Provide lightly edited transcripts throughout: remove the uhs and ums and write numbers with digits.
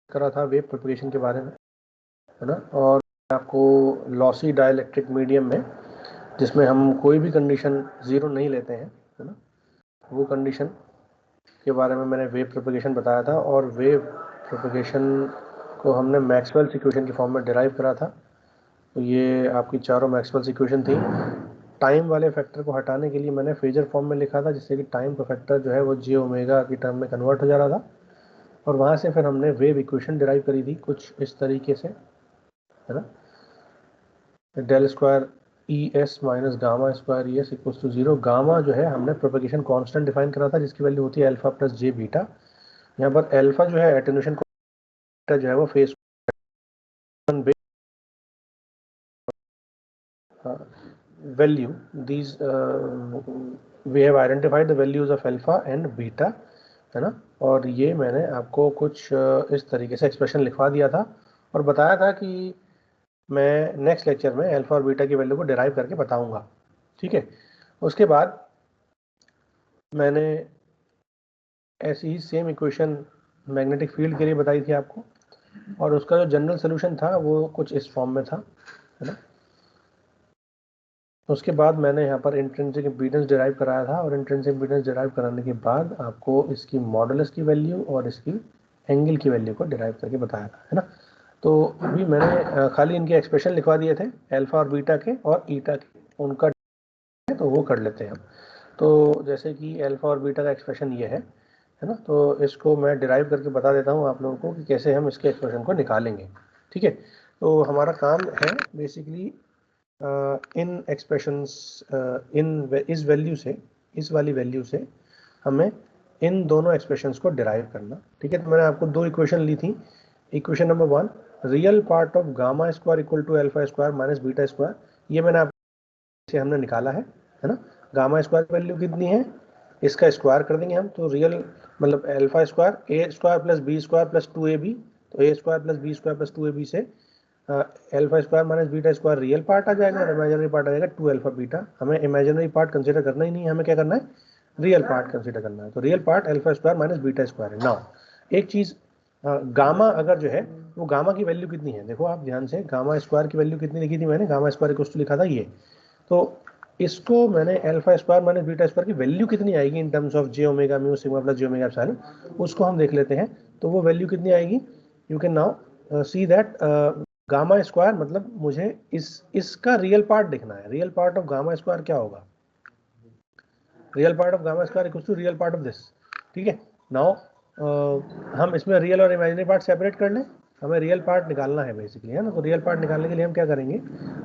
करा था wave propagation के बारे में, है ना। और आपको लॉसी डाइलेक्ट्रिक मीडियम में, जिसमें हम कोई भी कंडीशन ज़ीरो नहीं लेते हैं, है ना, वो कंडीशन के बारे में मैंने वेव प्रोपगेशन बताया था। और वेव प्रोपगेशन को हमने मैक्सवेल्स इक्वेशन के फॉर्म में डिराइव करा था। तो ये आपकी चारों मैक्सवेल्स इक्वेशन थी। टाइम वाले फैक्टर को हटाने के लिए मैंने फेजर फॉर्म में लिखा था, जिससे कि टाइम का फैक्टर जो है वो जे ओमेगा की टर्म में कन्वर्ट हो जा रहा था। और वहाँ से फिर हमने वेव इक्वेशन डिराइव करी थी कुछ इस तरीके से, है ना। Del square E S minus gamma square E S equals to 0। Gamma जो है हमने प्रोपगेशन कांस्टेंट डिफाइन करा था, जिसकी वैल्यू होती है अल्फा प्लस जे बीटा। यहाँ पर अल्फा जो है एटेन्यूएशन बीटा जो है वो phase value these we have identified the values of alpha and beta, है ना। और ये मैंने आपको कुछ इस तरीके से एक्सप्रेशन लिखवा दिया था और बताया था कि मैं नेक्स्ट लेक्चर में अल्फा और बीटा की वैल्यू को डिराइव करके बताऊंगा, ठीक है। उसके बाद मैंने ऐसी ही सेम इक्वेशन मैग्नेटिक फील्ड के लिए बताई थी आपको, और उसका जो जनरल सोल्यूशन था वो कुछ इस फॉर्म में था, है ना। उसके बाद मैंने यहाँ पर इंट्रिंसिक इम्पीडेंस डिराइव कराया था, और इंट्रिंसिक इम्पीडेंस डिराइव कराने के बाद आपको इसकी मॉडुलस की वैल्यू और इसकी एंगल की वैल्यू को डिराइव करके बताया था, है ना। तो अभी मैंने खाली इनके एक्सप्रेशन लिखवा दिए थे अल्फा और बीटा के और ईटा के, उनका तो वो कर लेते हैं हम। तो जैसे कि अल्फा और बीटा का एक्सप्रेशन ये है ना। तो इसको मैं डिराइव करके बता देता हूँ आप लोगों को कि कैसे हम इसके एक्सप्रेशन को निकालेंगे, ठीक है। तो हमारा काम है बेसिकली इन एक्सप्रेशंस इस वैल्यू से, इस वाली वैल्यू से हमें इन दोनों एक्सप्रेशंस को डिराइव करना, ठीक है। तो मैंने आपको दो इक्वेशन ली थी। Equation number 1, real part of gamma square equal to alpha square minus beta square, ये मैंने आपसे हमने निकाला है ना। गामा स्क्वायर की वैल्यू कितनी है, इसका स्क्वायर कर देंगे हम, तो रियल मतलब alpha square A square plus B square plus 2ab, तो A square plus B square plus 2ab से alpha square minus beta square real part आ जाएगा और इमेजिनरी पार्ट आ जाएगा 2 अल्फा बीटा। हमें इमेजिनरी पार्ट कंसीडर करना ही नहीं है, हमें क्या करना है, रियल पार्ट कंसीडर करना है। तो real part alpha square minus beta square है। नाउ एक चीज, गामा अगर जो है वो गामा की वैल्यू कितनी है, देखो आप ध्यान से, गामा स्क्वायर की वैल्यू कितनी लिखी थी मैंने, गामा स्क्वायर इक्वल टू लिखा था ये। तो इसको मैंने alpha square minus beta square की वैल्यू कितनी आएगी in terms of J omega mu sigma plus J omega epsilon, उसको हम देख लेते हैं। तो वो वैल्यू कितनी आएगी, you can now see that gamma square मतलब मुझे इसका रियल पार्ट देखना है। Real part of gamma square क्या होगा, real part of gamma square equals to real part of this, ठीक है। नाउ हम इसमें रियल और इमेजिनरी पार्ट सेपरेट कर लें, हमें रियल पार्ट निकालना है बेसिकली, है ना। तो रियल पार्ट निकालने के लिए हम क्या करेंगे,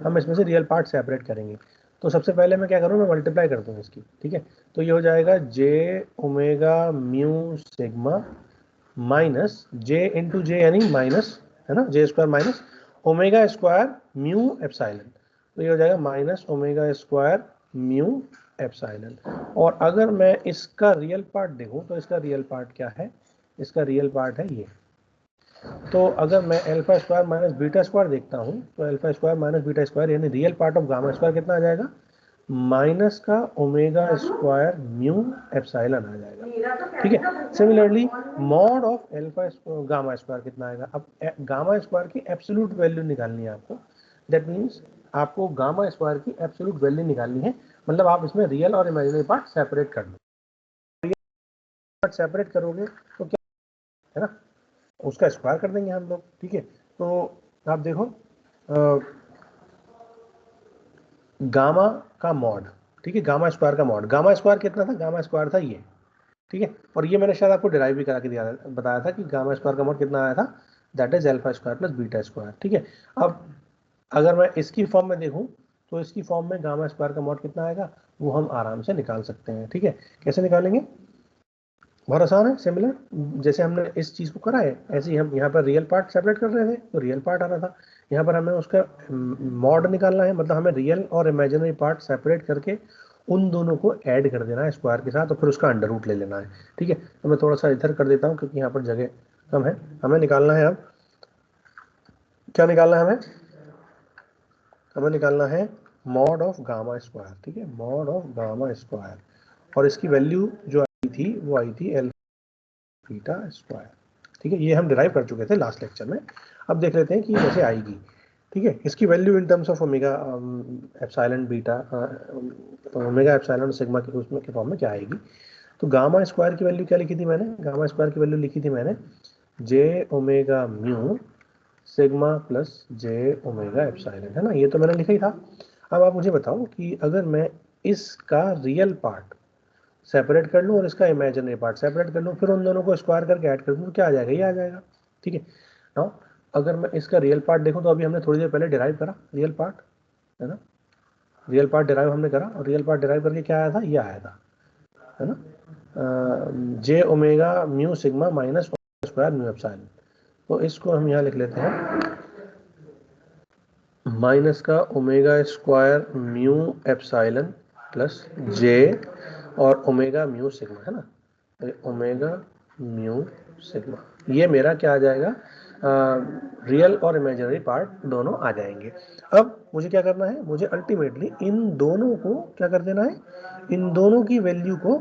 हम इसमें से रियल पार्ट सेपरेट करेंगे। तो सबसे पहले मैं क्या करूँ, मैं मल्टीप्लाई कर दूँ इसकी, ठीक है। तो ये हो जाएगा जे omega mu sigma minus J into जे यानी माइनस, है ना, J square minus omega square mu epsilon, तो ये हो जाएगा minus omega square mu epsilon. और अगर मैं इसका रियल पार्ट देखूं तो इसका रियल पार्ट क्या है, इसका रियल पार्ट है ये। तो अगर मैं alpha square minus beta square देखता हूं तो alpha square minus beta square यानी real part of gamma square कितना आ जाएगा, माइनस का ओमेगा स्क्वायर म्यू एप्सिलॉन आ जाएगा, ठीक है। Similarly mod of alpha gamma square कितना आएगा, अब गामा स्क्वायर की एब्सोल्यूट वैल्यू निकालनी है आपको। दैट मीन्स आपको गामा स्क्वायर की एब्सोल्यूट वैल्यू निकालनी है, मतलब आप इसमें रियल और इमेजिनरी पार्ट सेपरेट कर लो। रियल पार्ट सेपरेट करोगे तो क्या है ना, उसका स्क्वायर कर देंगे हम लोग, ठीक है। तो आप देखो गामा का मॉड, ठीक है, गामा स्क्वायर का मॉड, गामा स्क्वायर कितना था, गामा स्क्वायर था ये, ठीक है। और ये मैंने शायद आपको डिराइव भी करा के दिया बताया था कि गामा स्क्वायर का मॉड कितना आया था, that is alpha square plus beta square, ठीक है। अब अगर मैं इसकी फॉर्म में देखूं तो इसकी फॉर्म में गामा स्क्वायर का मॉड कितना आएगा वो हम आराम से निकाल सकते हैं, ठीक है। कैसे निकालेंगे, बहुत आसान है, सिमिलर जैसे हमने इस चीज़ को करा है ऐसे ही हम यहाँ पर रियल पार्ट सेपरेट कर रहे थे तो रियल पार्ट आ रहा था, यहाँ पर हमें उसका मॉड निकालना है, मतलब हमें रियल और इमेजिनरी पार्ट सेपरेट करके उन दोनों को ऐड कर देना है स्क्वायर के साथ और फिर उसका अंडर रूट ले लेना है, ठीक है। तो मैं थोड़ा सा इधर कर देता हूँ क्योंकि यहाँ पर जगह कम है। हमें निकालना है, अब क्या निकालना है हमें, हमें निकालना है मॉड ऑफ गामा स्क्वायर, ठीक है, मॉड ऑफ गामा स्क्वायर। और इसकी वैल्यू जो आई थी वो आई थी एल्फा बीटा स्क्वायर, ठीक है, ये हम डिराइव कर चुके थे लास्ट लेक्चर में। अब देख लेते हैं कि कैसे आएगी। ठीक है, इसकी value in terms of omega epsilon beta, omega epsilon sigma के उसमें के फॉर्म में क्या आएगी। तो गामा स्क्वायर की वैल्यू क्या लिखी थी मैंने, गामा स्क्वायर की वैल्यू लिखी थी मैंने जे ओमेगा म्यू सिग्मा प्लस जे ओमेगा एप्सिलॉन, है ना, ये तो मैंने लिखा ही था। अब आप मुझे बताओ कि अगर मैं इसका रियल पार्ट सेपरेट कर लूँ और इसका इमेजिनरी पार्ट सेपरेट कर लूँ, फिर उन दोनों को स्क्वायर करके ऐड कर दूँ तो क्या आ जाएगा, ये आ जाएगा। ठीक है, नाउ अगर मैं इसका रियल पार्ट देखूँ तो अभी हमने थोड़ी देर पहले डिराइव करा रियल पार्ट, है ना, रियल पार्ट डिराइव हमने करा और रियल पार्ट डिराइव करके क्या आया था, ये आया था, है ना, J omega mu sigma minus square mu epsilon. तो इसको हम यहाँ लिख लेते हैं माइनस का omega square mu epsilon plus J और ओमेगा म्यू सिग्मा, है ना, ओमेगा म्यू सिग्मा, ये मेरा क्या आ जाएगा, रियल और इमेजिनरी पार्ट दोनों आ जाएंगे। अब मुझे क्या करना है, मुझे अल्टीमेटली इन दोनों को क्या कर देना है, इन दोनों की वैल्यू को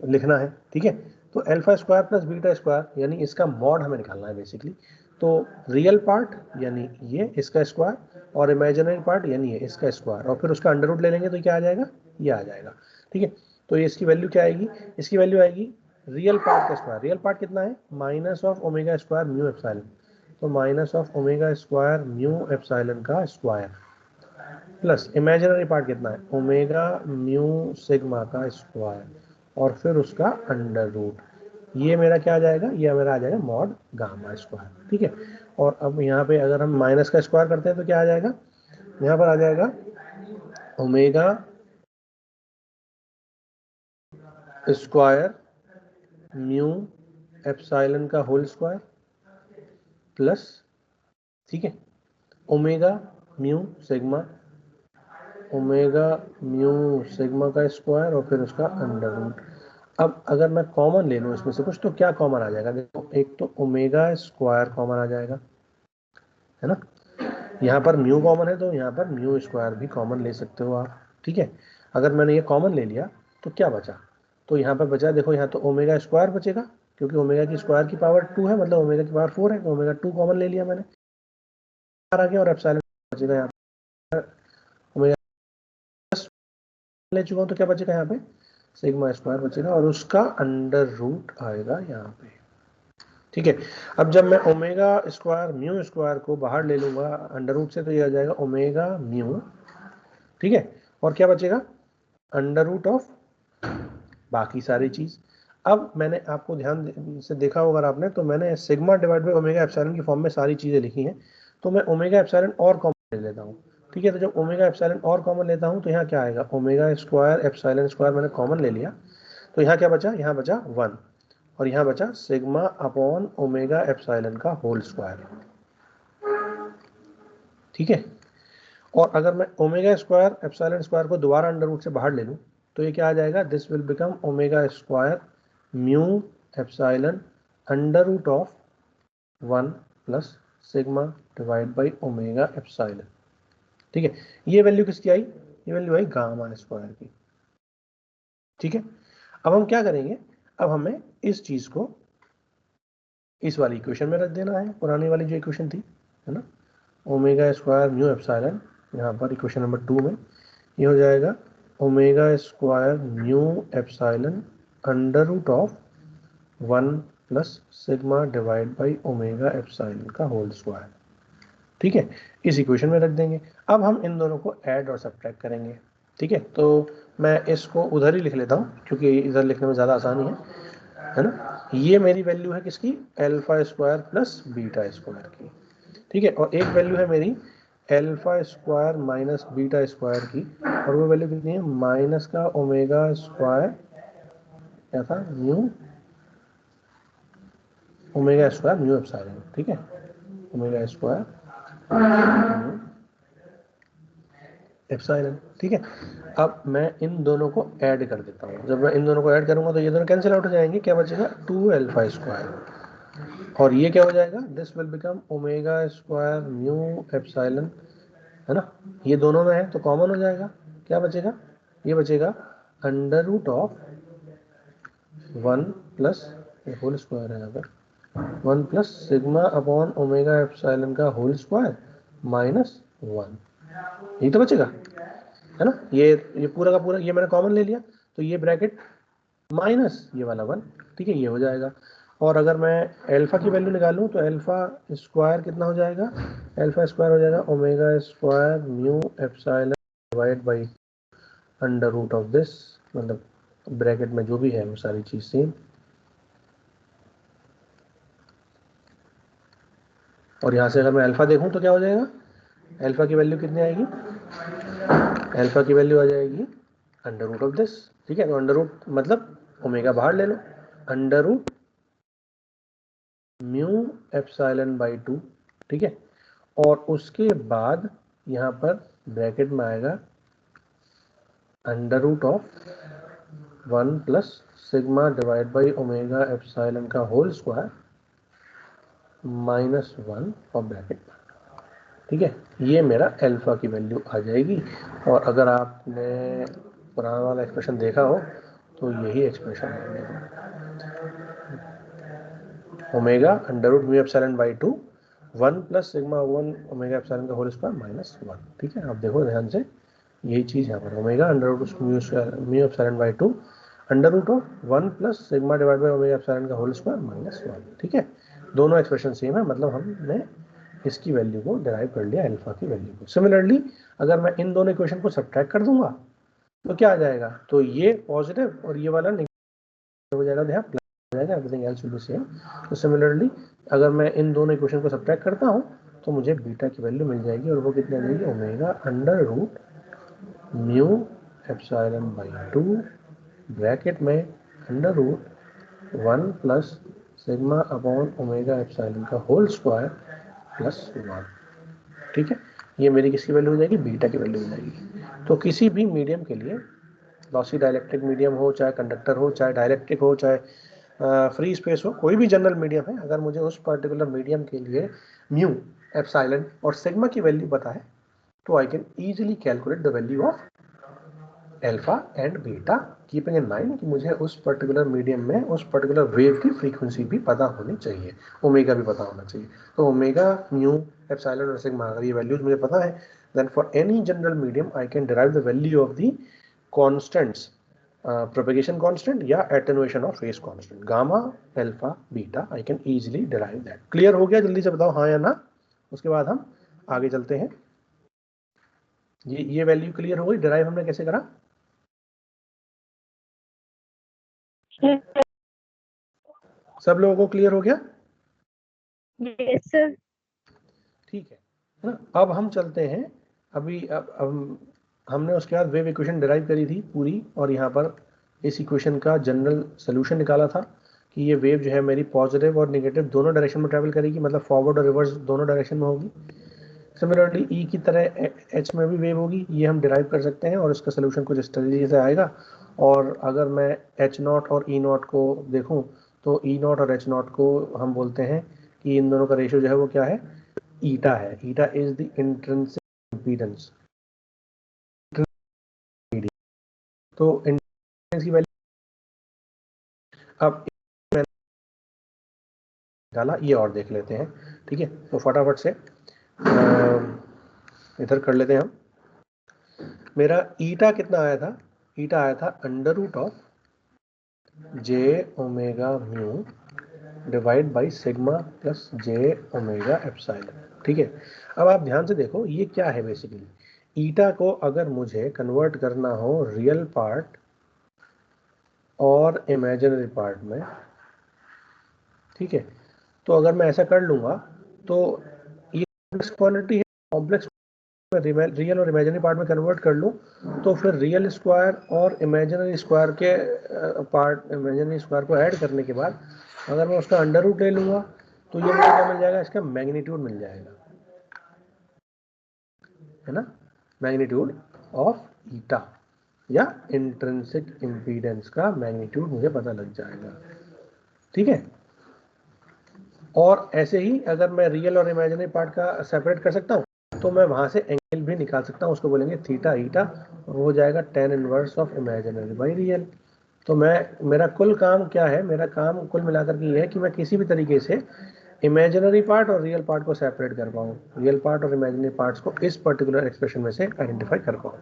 लिखना है। ठीक है, तो alpha square plus beta square यानी इसका मॉड हमें निकालना है बेसिकली। तो रियल पार्ट यानी ये इसका स्क्वायर और इमेजिनरी पार्ट यानी ये इसका स्क्वायर, और फिर उसका अंडर रूट ले लेंगे तो क्या आ जाएगा, ये आ जाएगा। ठीक है, तो इसकी वैल्यू क्या आएगी, इसकी वैल्यू आएगी रियल पार्ट का स्क्वायर, रियल पार्ट कितना है minus of omega square mu epsilon, तो minus of omega square mu epsilon का स्क्वायर प्लस इमेजिनरी पार्ट कितना है ओमेगा म्यू सिग्मा का स्क्वायर और फिर उसका अंडर रूट, ये मेरा क्या आ जाएगा, ये मेरा आ जाएगा मॉड गामा स्क्वायर। ठीक है, और अब यहाँ पे अगर हम माइनस का स्क्वायर करते हैं तो क्या आ जाएगा, यहाँ पर आ जाएगा ओमेगा स्क्वायर म्यू एप्सिलॉन का होल स्क्वायर प्लस, ठीक है, omega mu sigma, omega mu sigma का स्क्वायर और फिर उसका अंडर रूट। अब अगर मैं कॉमन ले लूँ इसमें से कुछ तो क्या कॉमन आ जाएगा, देखो एक तो ओमेगा स्क्वायर कॉमन आ जाएगा, है ना, यहाँ पर म्यू कॉमन है तो यहाँ पर म्यू स्क्वायर भी कॉमन ले सकते हो आप। ठीक है, अगर मैंने ये कॉमन ले लिया तो क्या बचा, तो यहाँ पर बचा, देखो यहाँ तो ओमेगा स्क्वायर बचेगा क्योंकि ओमेगा की स्क्वायर की पावर 2 है, मतलब ओमेगा की पावर 4 है, तो ओमेगा 2 कॉमन ले लिया मैंने, आ गया, और एप्सिलॉन बचेगा यहाँ पर, ओमेगा ले चुका हूँ तो क्या बचेगा यहाँ पे, सिग्मा स्क्वायर बचेगा और उसका अंडर रूट आएगा यहाँ पे। ठीक है, अब जब मैं ओमेगा स्क्वायर म्यू स्क्वायर को बाहर ले लूंगा अंडर रूट से तो ये आ जाएगा ओमेगा म्यू। ठीक है, और क्या बचेगा, अंडर रूट ऑफ बाकी सारी चीज। अब मैंने आपको ध्यान से देखा होगा आपने, तो मैंने sigma divide by omega epsilon की फॉर्म में सारी चीजें लिखी हैं, तो मैं ओमेगा एप्सिलॉन और कॉमन ले लेता हूँ। ठीक है, तो जब ओमेगा एप्सिलॉन और कॉमन लेता हूँ तो यहाँ क्या आएगा, ओमेगा स्क्वायर एप्सिलॉन स्क्वायर मैंने कॉमन ले लिया, तो यहाँ क्या बचा, यहाँ बचा 1 और यहाँ बचा सिग्मा अपॉन ओमेगा एप्सिलॉन का होल स्क्वायर। ठीक है, और अगर मैं ओमेगा स्क्वायर एप्सिलॉन स्क्वायर को दोबारा अंडर रूट से बाहर ले लूँ तो ये क्या आ जाएगा, this will become omega square mu epsilon under root of 1 plus sigma divide by omega epsilon. ठीक है, ये वैल्यू किसकी आई, ये वैल्यू आई गामा स्क्वायर की। ठीक है, अब हम क्या करेंगे, अब हमें इस चीज को इस वाली इक्वेशन में रख देना है, पुरानी वाली जो इक्वेशन थी, है ना, ओमेगा स्क्वायर म्यू एप्सिलॉन, यहाँ पर इक्वेशन नंबर 2 में ये हो जाएगा omega square mu epsilon under root of 1 plus sigma divide by omega epsilon का होल स्क्वायर। ठीक है, इस इक्वेशन में रख देंगे। अब हम इन दोनों को ऐड और सब्ट्रैक्ट करेंगे। ठीक है, तो मैं इसको उधर ही लिख लेता हूँ क्योंकि इधर लिखने में ज़्यादा आसानी है ना, ये मेरी वैल्यू है किसकी, alpha square plus beta square की। ठीक है, और एक वैल्यू है मेरी alpha square minus beta square की, और वो वैल्यू कितनी है, माइनस का ओमेगा स्क्वायर क्या था mu omega square mu epsilon. ठीक है, ओमेगा स्क्वायर एप्सिलॉन। ठीक है, अब मैं इन दोनों को ऐड कर देता हूँ, जब मैं इन दोनों को ऐड करूंगा तो ये दोनों कैंसिल आउट हो जाएंगे, क्या बचेगा 2 अल्फा स्क्वायर, और ये क्या हो जाएगा, this will become omega square mu epsilon, है ना, ये दोनों में है तो कॉमन हो जाएगा, क्या बचेगा, ये बचेगा under root of 1 plus whole square है यहाँ पर, 1 plus sigma upon omega epsilon का होल स्क्वायर माइनस 1, यही तो बचेगा, है ना। ये पूरा का पूरा ये मैंने कॉमन ले लिया, तो ये ब्रैकेट माइनस ये वाला 1, ठीक है, ये हो जाएगा। और अगर मैं अल्फा की वैल्यू निकालूं तो अल्फा स्क्वायर कितना हो जाएगा, अल्फा स्क्वायर हो जाएगा omega square mu epsilon divide by under root of this, मतलब ब्रैकेट में जो भी है वो सारी चीज सेम। और यहाँ से अगर मैं अल्फा देखूं तो क्या हो जाएगा, अल्फा की वैल्यू कितनी आएगी, अल्फा की वैल्यू आ जाएगी अंडर रूट ऑफ दिस, ठीक है। तो अंडर रूट मतलब ओमेगा बाहर ले लो, under root mu epsilon by 2, ठीक है। और उसके बाद यहाँ पर ब्रैकेट में आएगा under root of 1 plus sigma divide by omega epsilon का होल स्क्वायर माइनस 1 और ब्रैकेट, ठीक है। ये मेरा अल्फा की वैल्यू आ जाएगी। और अगर आपने पुराना वाला एक्सप्रेशन देखा हो तो यही एक्सप्रेशन है, omega under root mu epsilon by 2 1 plus sigma 1 omega epsilon का होल स्क्वायर माइनस 1, ठीक है। आप देखो ध्यान से, यही चीज़ यहाँ पर omega under root mu epsilon by 2 under root of 1 plus sigma divide by omega epsilon का होल स्क्वायर माइनस 1, ठीक है। दोनों एक्सप्रेशन सेम है, मतलब हमने इसकी वैल्यू को डिराइव कर लिया, अल्फा की वैल्यू को। सिमिलरली अगर मैं इन दोनों इक्वेशन को सब्ट्रैक्ट कर दूंगा तो क्या आ जाएगा, तो ये पॉजिटिव और ये वाला नेगेटिव हो जाएगा, तो यहाँ प्लस हो जाएगा, everything else will be same. तो सिमिलरली अगर मैं इन दोनों इक्वेशन को सब्ट्रैक्ट करता हूँ तो मुझे बीटा की वैल्यू मिल जाएगी, और वो कितनी आ जाएगी, omega under root mu epsilon by 2 bracket में under root 1 plus sigma upon omega epsilon का होल स्क्वायर प्लस 1, ठीक है। ये मेरी किसकी वैल्यू हो जाएगी, बीटा की वैल्यू हो जाएगी। तो किसी भी मीडियम के लिए, लॉसी डाइलेक्ट्रिक मीडियम हो, चाहे कंडक्टर हो, चाहे डाइलेक्ट्रिक हो, चाहे फ्री स्पेस हो, कोई भी जनरल मीडियम है, अगर मुझे उस पर्टिकुलर मीडियम के लिए म्यू एप्सिलॉन और सिग्मा की वैल्यू पता है तो आई can easily calculate the value of alpha and beta, keeping in mind कि मुझे उस पर्टिकुलर मीडियम में उस पर्टिकुलर वेव की फ्रीक्वेंसी भी पता होनी चाहिए, ओमेगा भी पता होना चाहिए। तो ओमेगा म्यू एप्सिलॉन और सिग्मा अगर ये वैल्यूज मुझे पता है, then for any general medium I can derive the value of the constants, propagation constant या attenuation of phase constant, gamma alpha beta, I can easily derive that. Clear हो गया, जल्दी से बताओ हाँ या ना, उसके बाद हम आगे चलते हैं। ये वैल्यू क्लियर हो गई, डिराइव हमने कैसे करा, सब लोगों को क्लियर हो गया, यस सर, ठीक है ना। अब हम चलते हैं, अभी अब हमने उसके बाद वेव इक्वेशन डिराइव करी थी पूरी, और यहाँ पर इस इक्वेशन का जनरल सोल्यूशन निकाला था कि ये वेव जो है मेरी पॉजिटिव और नेगेटिव दोनों डायरेक्शन में ट्रैवल करेगी, मतलब फॉरवर्ड और रिवर्स दोनों डायरेक्शन में होगी। सिमिलरली ई की तरह एच में भी वेव होगी, ये हम डिराइव कर सकते हैं, और इसका सोल्यूशन कुछ इस तरीके से आएगा। और अगर मैं एच नॉट और ई नॉट को देखूं तो ई नॉट और एच नॉट को हम बोलते हैं कि इन दोनों का रेशियो जो है वो क्या है, ईटा है। Eta is the intrinsic impedance. तो इंट्रिंसिक की वैल्यू अब डाला, ये और देख लेते हैं, ठीक है। तो फटाफट से इधर कर लेते हैं हम। मेरा ईटा कितना आया था, ईटा आया था under root of J omega mu divide by sigma plus J omega epsilon, ठीक है। अब आप ध्यान से देखो ये क्या है, बेसिकली ईटा को अगर मुझे कन्वर्ट करना हो रियल पार्ट और इमेजिनरी पार्ट में, ठीक है, तो अगर मैं ऐसा कर लूँगा तो ये कॉम्प्लेक्स क्वांटिटी है, कॉम्प्लेक्स रियल और इमेजिनरी पार्ट में कन्वर्ट कर लूँ तो फिर रियल स्क्वायर और इमेजिनरी स्क्वायर के पार्ट, इमेजिनरी स्क्वायर को ऐड करने के बाद अगर मैं उसका अंडर रूट ले लूँगा तो ये मुझे क्या मिल जाएगा, इसका मैग्नीट्यूड मिल जाएगा, है ना, मैग्नीट्यूड ऑफ ईटा या इंट्रिंसिक इम्पीडेंस का मैग्नीट्यूड मुझे पता लग जाएगा, ठीक है। और ऐसे ही अगर मैं रियल और इमेजिनरी पार्ट का सेपरेट कर सकता हूँ तो मैं वहाँ से एंगल भी निकाल सकता हूँ, उसको बोलेंगे थीटा ईटा, और हो जाएगा tan inverse of imaginary by real, तो मेरा कुल काम क्या है, मेरा काम कुल मिलाकर के ये है कि मैं किसी भी तरीके से इमेजिनरी पार्ट और रियल पार्ट को सेपरेट कर पाऊँ, रियल पार्ट और इमेजिनरी पार्ट्स को इस पर्टिकुलर एक्सप्रेशन में से आइडेंटिफाई कर पाऊँ।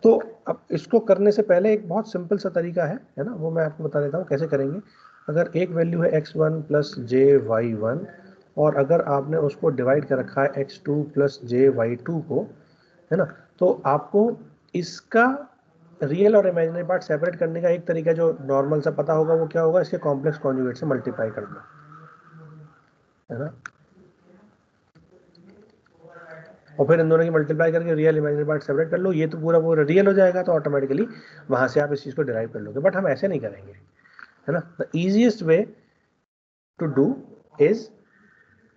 तो अब इसको करने से पहले एक बहुत सिंपल सा तरीका है ना, वो मैं आपको बता देता हूँ कैसे करेंगे। अगर एक वैल्यू है x1 प्लस jy1 और अगर आपने उसको डिवाइड कर रखा है x2 प्लस jy2 को, है ना, तो आपको इसका रियल और इमेजिनरी पार्ट सेपरेट करने का एक तरीका जो नॉर्मल सा पता होगा वो क्या होगा, इसके कॉम्प्लेक्स कॉन्जुगेट से मल्टीप्लाई कर दो, है ना, और फिर इन दोनों की मल्टीप्लाई करके रियल इमेजिनरी पार्ट सेपरेट कर लो, ये तो पूरा रियल हो जाएगा, तो ऑटोमेटिकली वहां से आप इस चीज को डिराइव कर लोगे। बट हम ऐसे नहीं करेंगे, है ना। The easiest way to do is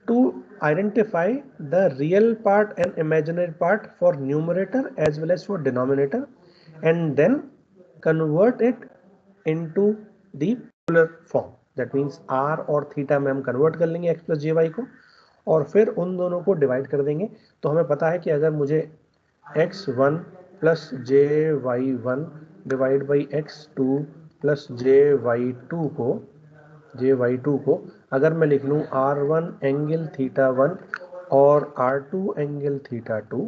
to identify the real part and imaginary part for numerator as well as for denominator and then convert it into the polar form. That means r और theta में हम convert कर लेंगे x plus jy को और फिर उन दोनों को डिवाइड कर देंगे। तो हमें पता है कि अगर मुझे x1 plus jy1 divide by x2 plus jy2 को अगर मैं लिख लूँ r1 एंगल थीटा 1 और r2 एंगल थीटा 2,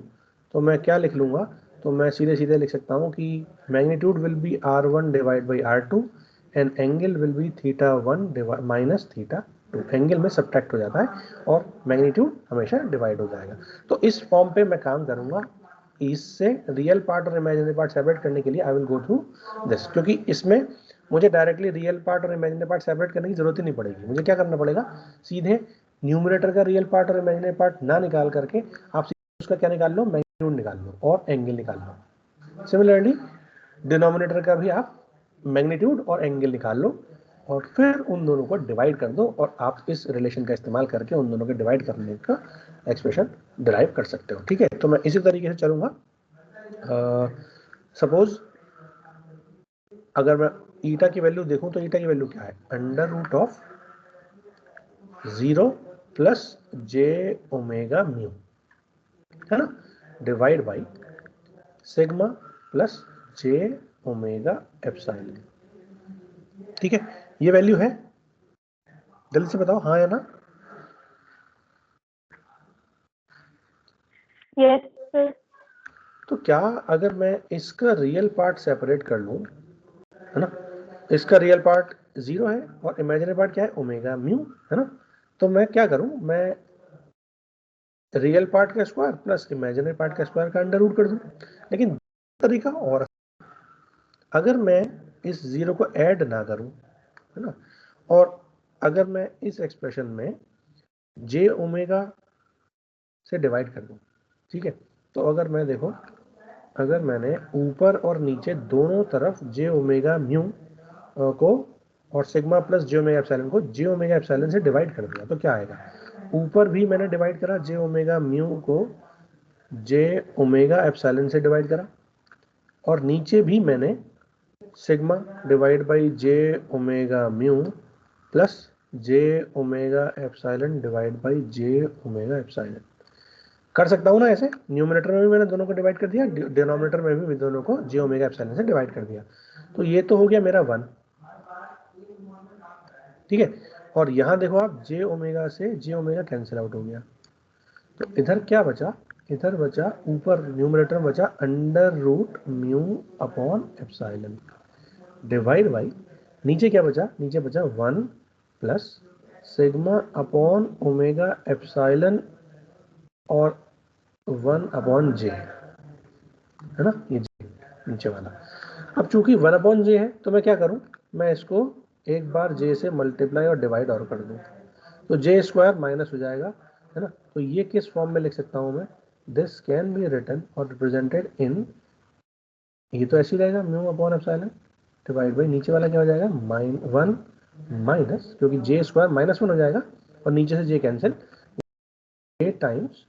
तो मैं क्या लिख लूँगा, तो मैं सीधे सीधे लिख सकता हूँ कि magnitude will be r1 divide by r2 and angle will be theta 1 minus theta 2। Angle में सब्ट्रैक्ट हो जाता है और मैग्नीट्यूड हमेशा डिवाइड हो जाएगा। तो इस फॉर्म पे मैं काम करूँगा। इससे रियल पार्ट और इमेजिनरी पार्ट सेपरेट करने के लिए I will go through this, क्योंकि इसमें मुझे डायरेक्टली रियल पार्ट और इमेजिनरी पार्ट सेपरेट करने की जरूरत ही नहीं पड़ेगी। मुझे क्या करना पड़ेगा, सीधे न्यूमरेटर का रियल पार्ट और इमेजिनरी पार्ट ना निकाल करके आप सीधे उसका क्या निकाल लो, मैग्नीट्यूड निकाल लो और एंगल निकाल लो। सिमिलरली डिनोमिनेटर का भी आप मैग्नीट्यूड और एंगल निकाल लो और फिर उन दोनों को डिवाइड कर दो और आप इस रिलेशन का इस्तेमाल करके उन दोनों के डिवाइड करने का एक्सप्रेशन डिराइव कर सकते हो। ठीक है, तो मैं इसी तरीके से चलूंगा। सपोज अगर मैं ईटा की वैल्यू देखूं तो ईटा की वैल्यू क्या है, under root of 0 plus J omega mu, है ना, divide by sigma plus J omega epsilon. ठीक है, ये वैल्यू है, जल्दी से बताओ हाँ या ना। Yes sir. तो क्या अगर मैं इसका रियल पार्ट सेपरेट कर लूं, है ना, इसका रियल पार्ट 0 है और इमेजिनरी पार्ट क्या है, ओमेगा म्यू, है ना, तो मैं क्या करूं, मैं रियल पार्ट का स्क्वायर प्लस इमेजिनरी पार्ट का स्क्वायर का अंडर रूट कर दूं। लेकिन तरीका और, अगर मैं इस 0 को ऐड ना करूं, है ना, और अगर मैं इस एक्सप्रेशन में जे ओमेगा से डिवाइड कर दूं, ठीक है, तो अगर मैं देखो, अगर मैंने ऊपर और नीचे दोनों तरफ जे ओमेगा म्यू को और सिग्मा प्लस जे ओमेगा एप्सिलॉन को जे ओमेगा एप्सिलॉन से डिवाइड कर दिया, तो क्या आएगा, ऊपर भी मैंने डिवाइड करा जे ओमेगा म्यू को जे ओमेगा एप्सिलॉन से डिवाइड करा और नीचे भी मैंने sigma divide by J omega mu plus J omega epsilon divide by J omega epsilon कर सकता हूँ ना। ऐसे न्यूमरेटर में भी मैंने दोनों को डिवाइड कर दिया, डिनोमिनेटर में भी दोनों को जे ओमेगा एप्सिलॉन से डिवाइड कर दिया। तो ये तो हो गया मेरा 1, ठीक है, और यहाँ देखो आप जे ओमेगा से जे ओमेगा कैंसिल आउट हो गया, तो इधर क्या बचा, इधर बचा ऊपर न्यूमरेटर में बचा under root mu upon epsilon divide by, नीचे क्या बचा, नीचे बचा 1 plus sigma upon omega epsilon और 1 अपॉन जे, है ना, ये जे नीचे वाला। अब चूंकि 1 अपॉन जे है तो मैं क्या करूं, मैं इसको एक बार जे से मल्टीप्लाई और डिवाइड और कर दूं, तो जे स्क्वायर माइनस हो जाएगा, है ना। तो ये किस फॉर्म में लिख सकता हूं मैं, दिस कैन बी रिटन और रिप्रेजेंटेड इन, ये तो ऐसे ही रहेगा mu upon epsilon divide by नीचे वाला क्या हो जाएगा, -1 माइनस, क्योंकि जे स्क्वायर -1 हो जाएगा और नीचे से J cancel, J times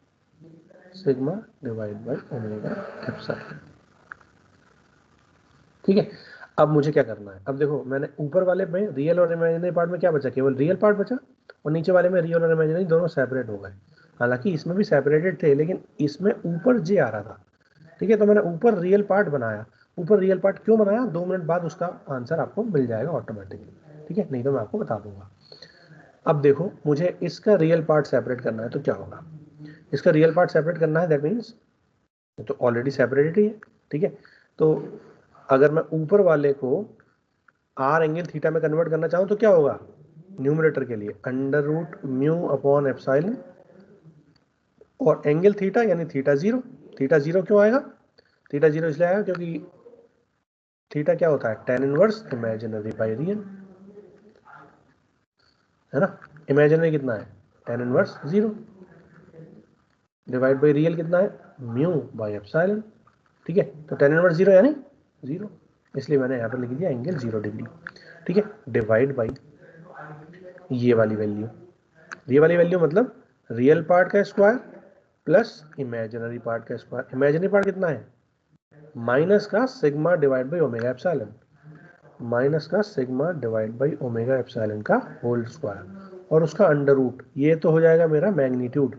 sigma divide by omega epsilon. ठीक है, अब मुझे क्या करना है, अब देखो मैंने ऊपर वाले में रियल और इमेजिनरी पार्ट में क्या बचा, केवल रियल पार्ट बचा और नीचे वाले में रियल और इमेजिनरी दोनों सेपरेट हो गए। हालांकि इसमें भी सेपरेटेड थे लेकिन इसमें ऊपर जे आ रहा था, ठीक है, तो मैंने ऊपर रियल पार्ट बनाया ऊपर रियल पार्ट क्यों बनाया, 2 मिनट बाद उसका आंसर आपको मिल जाएगा ऑटोमेटिकली, ठीक है, नहीं तो मैं आपको बता दूंगा। अब देखो मुझे इसका रियल पार्ट सेपरेट करना है तो क्या होगा, इसका रियल पार्ट सेपरेट करना है, दैट मीन्स तो ऑलरेडी सेपरेटेड ही है, ठीक है। तो अगर मैं ऊपर वाले को आर एंगल थीटा में कन्वर्ट करना चाहूँ तो क्या होगा, न्यूमरेटर के लिए under root mu upon epsilon और एंगल थीटा यानी थीटा जीरो। थीटा जीरो क्यों आएगा, थीटा जीरो इसलिए आएगा क्योंकि थीटा क्या होता है, ten inverse imaginary by real, है ना। इमेजिनरी कितना है, tan inverse zero, divide by real कितना है, म्यू बाई एप्सिलॉन, ठीक है। तो टेन इनवर्स जीरो यानी जीरो, इसलिए मैंने यहाँ पर लिख दिया एंगल 0 डिग्री, ठीक है। डिवाइड बाई ये वाली वैल्यू, ये वाली वैल्यू मतलब रियल पार्ट का स्क्वायर प्लस इमेजिनरी पार्ट का स्क्वायर। इमेजिनरी पार्ट कितना है, माइनस का sigma divide by omega epsilon, minus का sigma divide by omega epsilon का होल स्क्वायर और उसका अंडर रूट, ये तो हो जाएगा मेरा मैग्नीट्यूड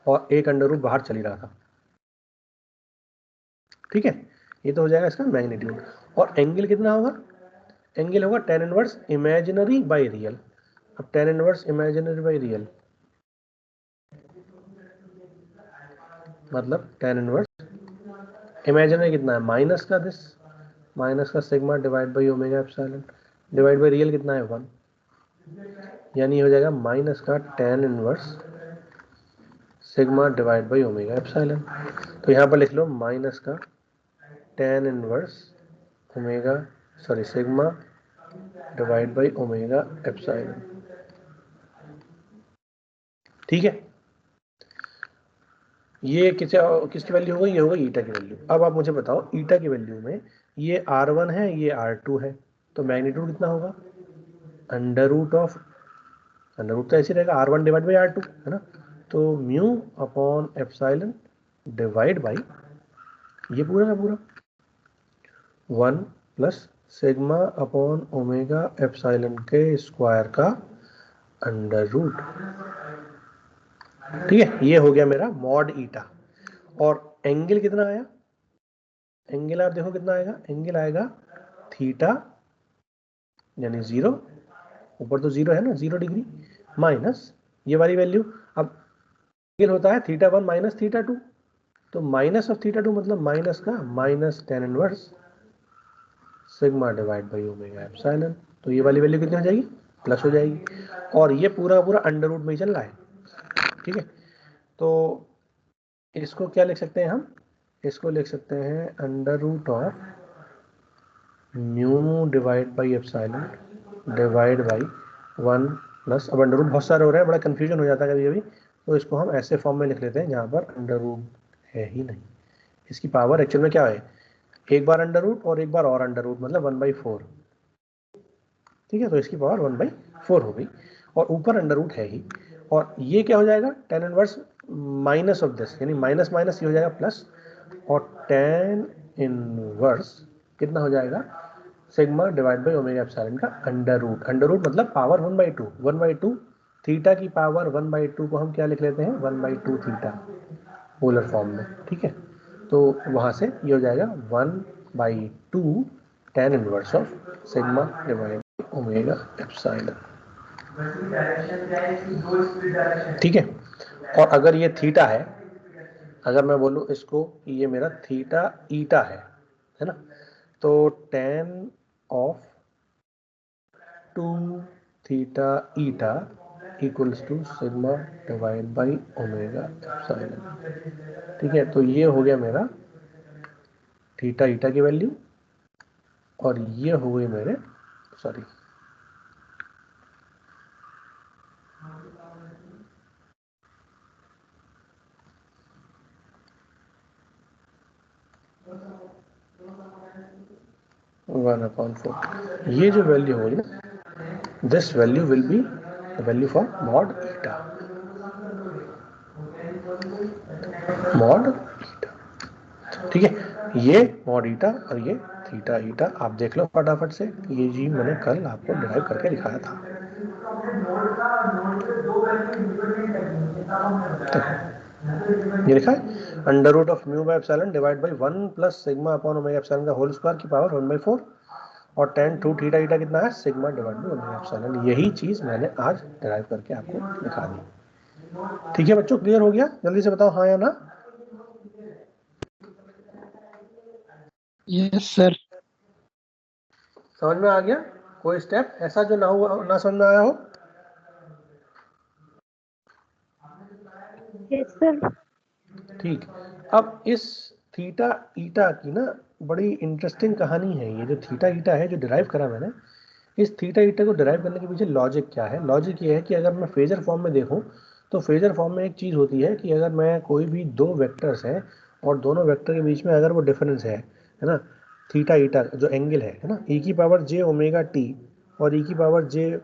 और एक अंडर रूट बाहर चली रहा था, ठीक है, ये तो हो जाएगा इसका मैग्नीट्यूड। और एंगल कितना होगा, एंगल होगा tan inverse imaginary by real. अब tan inverse imaginary by real मतलब टेन इनवर्स इमेजिनरी कितना है, माइनस का दिस, माइनस का sigma divide by omega epsilon divide by real कितना है 1, यानी हो जाएगा माइनस का tan inverse sigma divide by omega epsilon. तो यहाँ पर लिख लो माइनस का tan inverse omega sorry sigma divide by omega epsilon, ठीक है। ये किसकी वैल्यू होगी, ये होगा ईटा की वैल्यू। अब आप मुझे बताओ ईटा की वैल्यू में ये R1 है ये R2 है, तो मैग्नीट्यूड कितना होगा, under root of, under root तो ऐसे रहेगा R1 डिवाइड बाई R2, है ना। तो mu upon epsilon divide by ये पूरा का पूरा 1 plus sigma upon omega epsilon के स्क्वायर का अंडर रूट, ठीक है। ये हो गया मेरा मॉड ईटा। और एंगल कितना आया, एंगल आप देखो कितना आएगा, एंगल आएगा थीटा यानी 0, ऊपर तो 0 है ना 0 डिग्री, माइनस ये वाली वैल्यू। अब एंगल होता है थीटा 1 माइनस थीटा 2, तो माइनस ऑफ थीटा 2 मतलब माइनस का minus ten inverse sigma divide by omega epsilon. तो ये वाली वैल्यू कितनी हो जाएगी, प्लस हो जाएगी। और ये पूरा पूरा अंडर रूट में ही चल रहा है, ठीक है। तो इसको क्या लिख सकते हैं हम, इसको लिख सकते हैं under root of mu divide by epsilon divide by 1 plus, अब अंडर रूट बहुत सारे हो रहे हैं, बड़ा कंफ्यूजन हो जाता है कभी कभी, तो इसको हम ऐसे फॉर्म में लिख लेते हैं जहाँ पर अंडर रूट है ही नहीं। इसकी पावर एक्चुअल में क्या है, एक बार अंडर रूट और एक बार और अंडर रूट मतलब 1/4, ठीक है। तो इसकी पावर 1/4 हो गई और ऊपर अंडर रूट है ही, और ये क्या हो जाएगा tan inverse minus of this, यानी माइनस माइनस ये हो जाएगा प्लस, और टेन इनवर्स कितना हो जाएगा sigma divide by omega epsilon का अंडर रूट। अंडर रूट मतलब पावर 1/2, 1/2 थीटा की पावर 1/2 को हम क्या लिख लेते हैं 1/2 थीटा पोलर फॉर्म में, ठीक है। तो वहाँ से ये हो जाएगा 1/2 tan inverse of sigma divide omega epsilon, ठीक है। और अगर ये थीटा है, अगर मैं बोलूँ इसको कि ये मेरा थीटा ईटा है ना, तो tan of 2 theta eta equals to sigma divide by omega epsilon, ठीक है। तो ये हो गया मेरा थीटा ईटा की वैल्यू, और ये हो गई मेरे सॉरी वन अपॉन 4, ये जो वैल्यू होगी ना, this value will be the value for mod eta, mod eta, ठीक है। ये मॉड ईटा और ये थीटा ईटा आप देख लो फटाफट से, ये जी मैंने कल आपको डिराइव करके दिखाया था। ये लिखा है under root of mu by epsilon divide by 1 plus sigma upon omega epsilon का होल स्क्वायर की पावर 1/4 और tan 2 थीटा ईटा कितना है sigma divide by omega epsilon. यही चीज मैंने आज डिराइव करके आपको दिखा दी। ठीक है बच्चों, क्लियर हो गया? जल्दी से बताओ हाँ या ना। Yes sir. समझ में आ गया? कोई स्टेप ऐसा जो ना हुआ, ना समझ में आया हो? Yes sir. ठीक। अब इस थीटा ईटा की ना बड़ी इंटरेस्टिंग कहानी है। ये जो थीटा ईटा है जो डिराइव करा मैंने, इस थीटा ईटा को डिराइव करने के पीछे लॉजिक क्या है? लॉजिक ये है कि अगर मैं फेजर फॉर्म में देखूं तो फेजर फॉर्म में एक चीज होती है कि अगर मैं कोई भी दो वेक्टर्स हैं और दोनों वेक्टर के बीच में अगर वो डिफरेंस है ना, थीटा ईटा जो एंगल है ना, e की पावर j ओमेगा टी और e की पावर j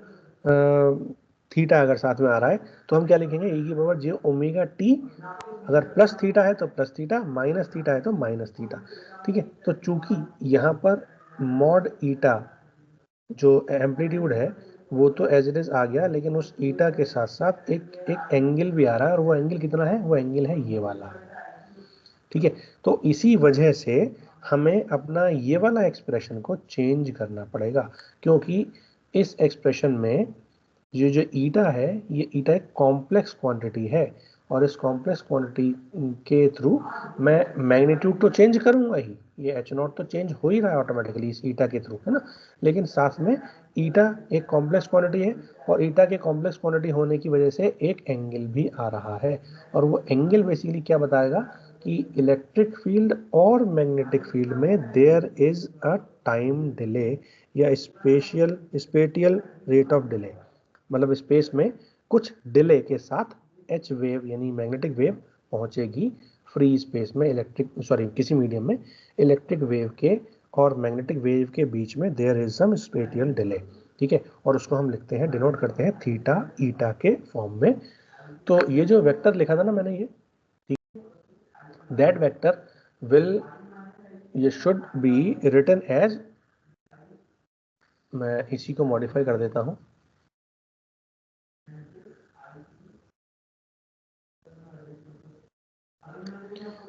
थीटा अगर साथ में आ रहा है तो हम क्या लिखेंगे? e की पावर j ओमेगा टी, अगर प्लस थीटा है तो प्लस थीटा, माइनस थीटा है तो माइनस थीटा। ठीक है, तो चूंकि यहाँ पर मॉड ईटा जो एम्पलीट्यूड है वो तो एज इट इज आ गया, लेकिन उस ईटा के साथ साथ एक एंगल भी आ रहा है, और वो एंगल कितना है? वो एंगल है ये वाला। ठीक है, तो इसी वजह से हमें अपना ये वाला एक्सप्रेशन को चेंज करना पड़ेगा, क्योंकि इस एक्सप्रेशन में ये जो ईटा है, ये ईटा एक कॉम्प्लेक्स क्वांटिटी है, और इस कॉम्प्लेक्स क्वांटिटी के थ्रू मैं मैग्नीट्यूड तो चेंज करूंगा ही, ये एच नॉट तो चेंज हो ही रहा है ऑटोमेटिकली इस ईटा के थ्रू, है ना, लेकिन साथ में ईटा एक कॉम्प्लेक्स क्वांटिटी है, और ईटा के कॉम्प्लेक्स क्वांटिटी होने की वजह से एक एंगल भी आ रहा है, और वो एंगल बेसिकली क्या बताएगा कि इलेक्ट्रिक फील्ड और मैग्नेटिक फील्ड में there is a time delay या स्पेटियल रेट ऑफ डिले, मतलब स्पेस में कुछ डिले के साथ एच वेव यानी मैग्नेटिक वेव पहुंचेगी फ्री स्पेस में, किसी मीडियम में इलेक्ट्रिक वेव के और मैग्नेटिक वेव के बीच में there is some spatial delay. ठीक है, और उसको हम लिखते हैं, डिनोट करते हैं थीटा ईटा के फॉर्म में। तो ये जो वेक्टर लिखा था ना मैंने, ये दैट वेक्टर विल, ये शुड बी रिटन एज, मैं इसी को मॉडिफाई कर देता हूं,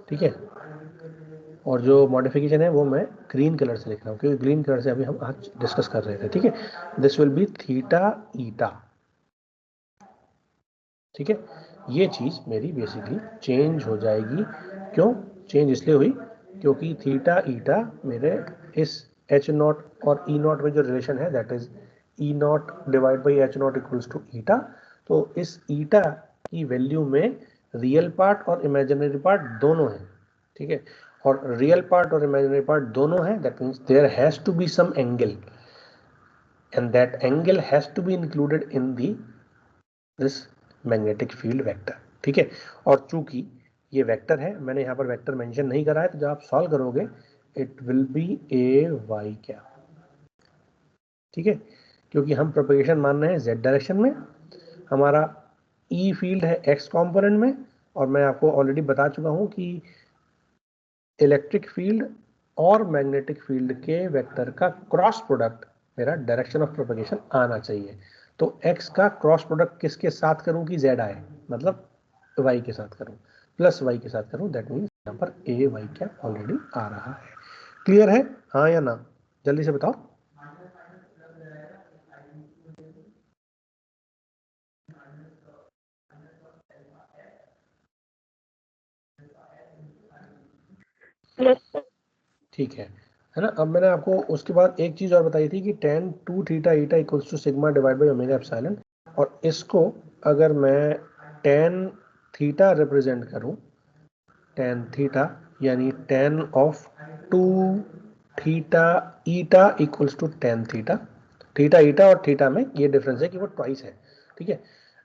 ठीक है, और जो मॉडिफिकेशन है वो मैं ग्रीन कलर से लिख रहा हूँ, क्योंकि ग्रीन कलर से अभी हम आज डिस्कस कर रहे थे। ठीक है, दिस विल बी थीटा ईटा। ठीक है, ये चीज मेरी बेसिकली चेंज हो जाएगी। क्यों चेंज? इसलिए हुई क्योंकि थीटा ईटा मेरे इस एच नॉट और ई नॉट में जो रिलेशन है, that is E not divide by H naught equals to eta. तो इस ईटा की वैल्यू में रियल पार्ट और इमेजिनरी पार्ट दोनों है। ठीक है, और रियल पार्ट और इमेजिनरी पार्ट दोनों है, that means there has to be some angle, and that angle has to be included in the this magnetic field vector. ठीक है, और चूंकि ये वेक्टर है, मैंने यहाँ पर वेक्टर मेंशन नहीं करा है, तो जब आप सॉल्व करोगे it will be A Y क्या। ठीक है, क्योंकि हम प्रोपेगेशन मान रहे हैं जेड डायरेक्शन में, हमारा ई फील्ड है एक्स कंपोनेंट में, और मैं आपको ऑलरेडी बता चुका हूं कि इलेक्ट्रिक फील्ड और मैग्नेटिक फील्ड के वेक्टर का क्रॉस प्रोडक्ट मेरा डायरेक्शन ऑफ प्रोपेगेशन आना चाहिए। तो x का क्रॉस प्रोडक्ट किसके साथ करूं कि z आए, मतलब y के साथ करूं, प्लस y के साथ करूं, दैट मीन्स यहाँ पर ए वाई क्या ऑलरेडी आ रहा है। क्लियर है हाँ या ना? जल्दी से बताओ। Yes sir. ठीक है ना? अब मैंने आपको उसके बाद एक चीज और बताई थी कि tan 2 theta eta equals to sigma divide by omega epsilon, और इसको अगर मैं tan थीटा रिप्रेजेंट करूं, tan थीटा यानी tan of 2 theta eta equals to tan theta, theta eta और थीटा में ये डिफरेंस है कि वो ट्वाइस है। ठीक है,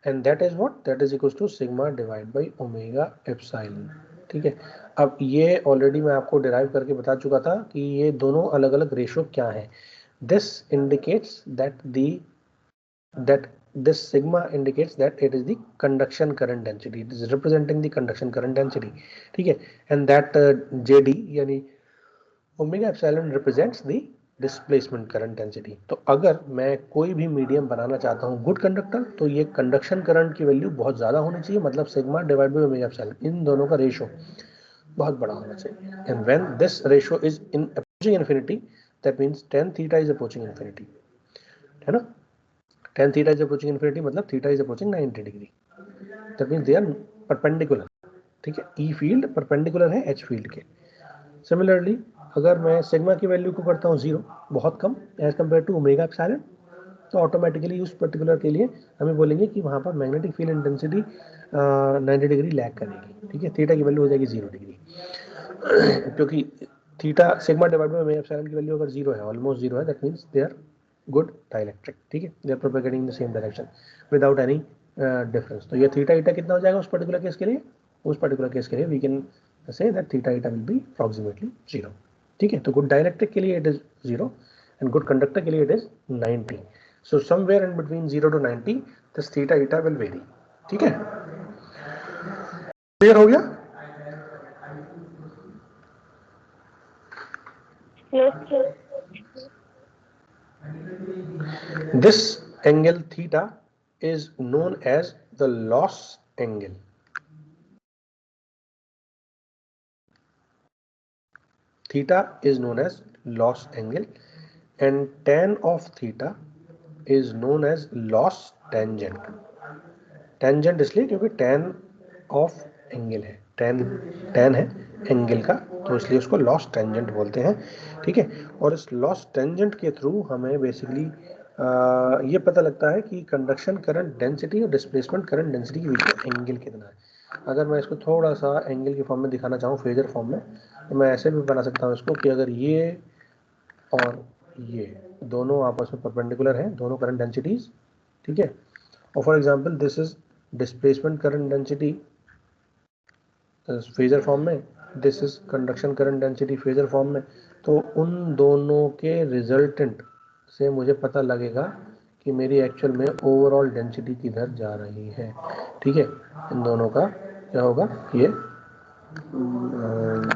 and that is what, that is equals to sigma divide by omega epsilon. ठीक है, अब ये ऑलरेडी मैं आपको डिराइव करके बता चुका था कि ये दोनों अलग अलग रेशो क्या है। This indicates that the that this sigma indicates that it is the conduction current density, it is representing the conduction current density. ठीक है, and that jd यानी omega epsilon represents the displacement current density. तो अगर मैं कोई भी medium बनाना चाहता हूँ गुड कंडक्टर, तो ये कंडक्शन करंट की वैल्यू बहुत ज़्यादा होनी चाहिए, मतलब sigma divide by omega epsilon, इन दोनों का रेशो बहुत बड़ा होना चाहिए। And when this ratio is in approaching infinity, that means tan theta is approaching infinity, है ना। tan theta is approaching infinity मतलब theta is approaching 90 degree, that means they are perpendicular. ठीक है, ई फील्ड परपेंडिकुलर है H field के। Similarly अगर मैं sigma की वैल्यू को करता हूँ 0, बहुत कम as compare to omega epsilon, तो ऑटोमेटिकली उस पर्टिकुलर के लिए हमें बोलेंगे कि वहाँ पर magnetic field intensity 90 degree lag करेगी। ठीक है, थीटा की वैल्यू हो जाएगी 0 डिग्री, क्योंकि theta sigma divide by omega epsilon की वैल्यू अगर 0 है, ऑलमोस्ट 0 है, that means they are good dielectric. ठीक है, they are propagating in the same direction without any difference. तो ये थीटा ईटा कितना हो जाएगा उस पर्टिकुलर केस के लिए? उस पर्टिकुलर केस के लिए we can say that theta eta will be approximately 0। ठीक है, तो गुड डाइलेक्ट्रिक के लिए it is 0 and good conductor के लिए it is 90। So somewhere in between 0 to 90 this theta eta will vary. ठीक है, क्लियर हो गया? Yes, sir. This angle theta is known as the loss angle. Theta is known as loss angle and tan of theta is known as loss tangent. Tangent इसलिए क्योंकि tan of angle है, tan है angle का, तो इसलिए उसको loss tangent बोलते हैं। ठीक है, और इस लॉस टेंजेंट के थ्रू हमें बेसिकली ये पता लगता है कि कंडक्शन करंट डेंसिटी और डिस्प्लेसमेंट करंट डेंसिटी के बीच में एंगल कितना है। अगर मैं इसको थोड़ा सा एंगल के फॉर्म में दिखाना चाहूँ, फेजर फॉर्म में, तो मैं ऐसे भी बना सकता हूँ इसको कि अगर ये और ये दोनों आपस में परपेंडिकुलर हैं, दोनों करंट डेंसिटीज। ठीक है, और for example this is displacement current density phasor form में, this is conduction current density phasor form में। तो उन दोनों के रिजल्टेंट से मुझे पता लगेगा कि मेरी एक्चुअल में ओवरऑल डेंसिटी किधर जा रही है। ठीक है, इन दोनों का क्या होगा, ये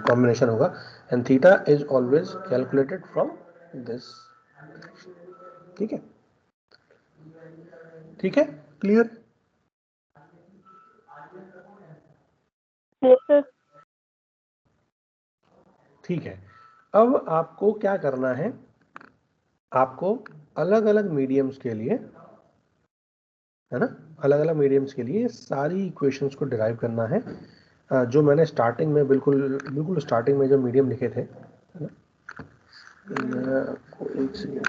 कॉम्बिनेशन होगा and theta is always calculated from this. ठीक है, ठीक है, क्लियर? Yes, sir. ठीक है, अब आपको क्या करना है, आपको अलग अलग मीडियम्स के लिए, है ना, अलग अलग मीडियम्स के लिए सारी इक्वेशंस को डिराइव करना है, जो मैंने स्टार्टिंग में बिल्कुल स्टार्टिंग में जो मीडियम लिखे थे, है ना। एक सेकेंड,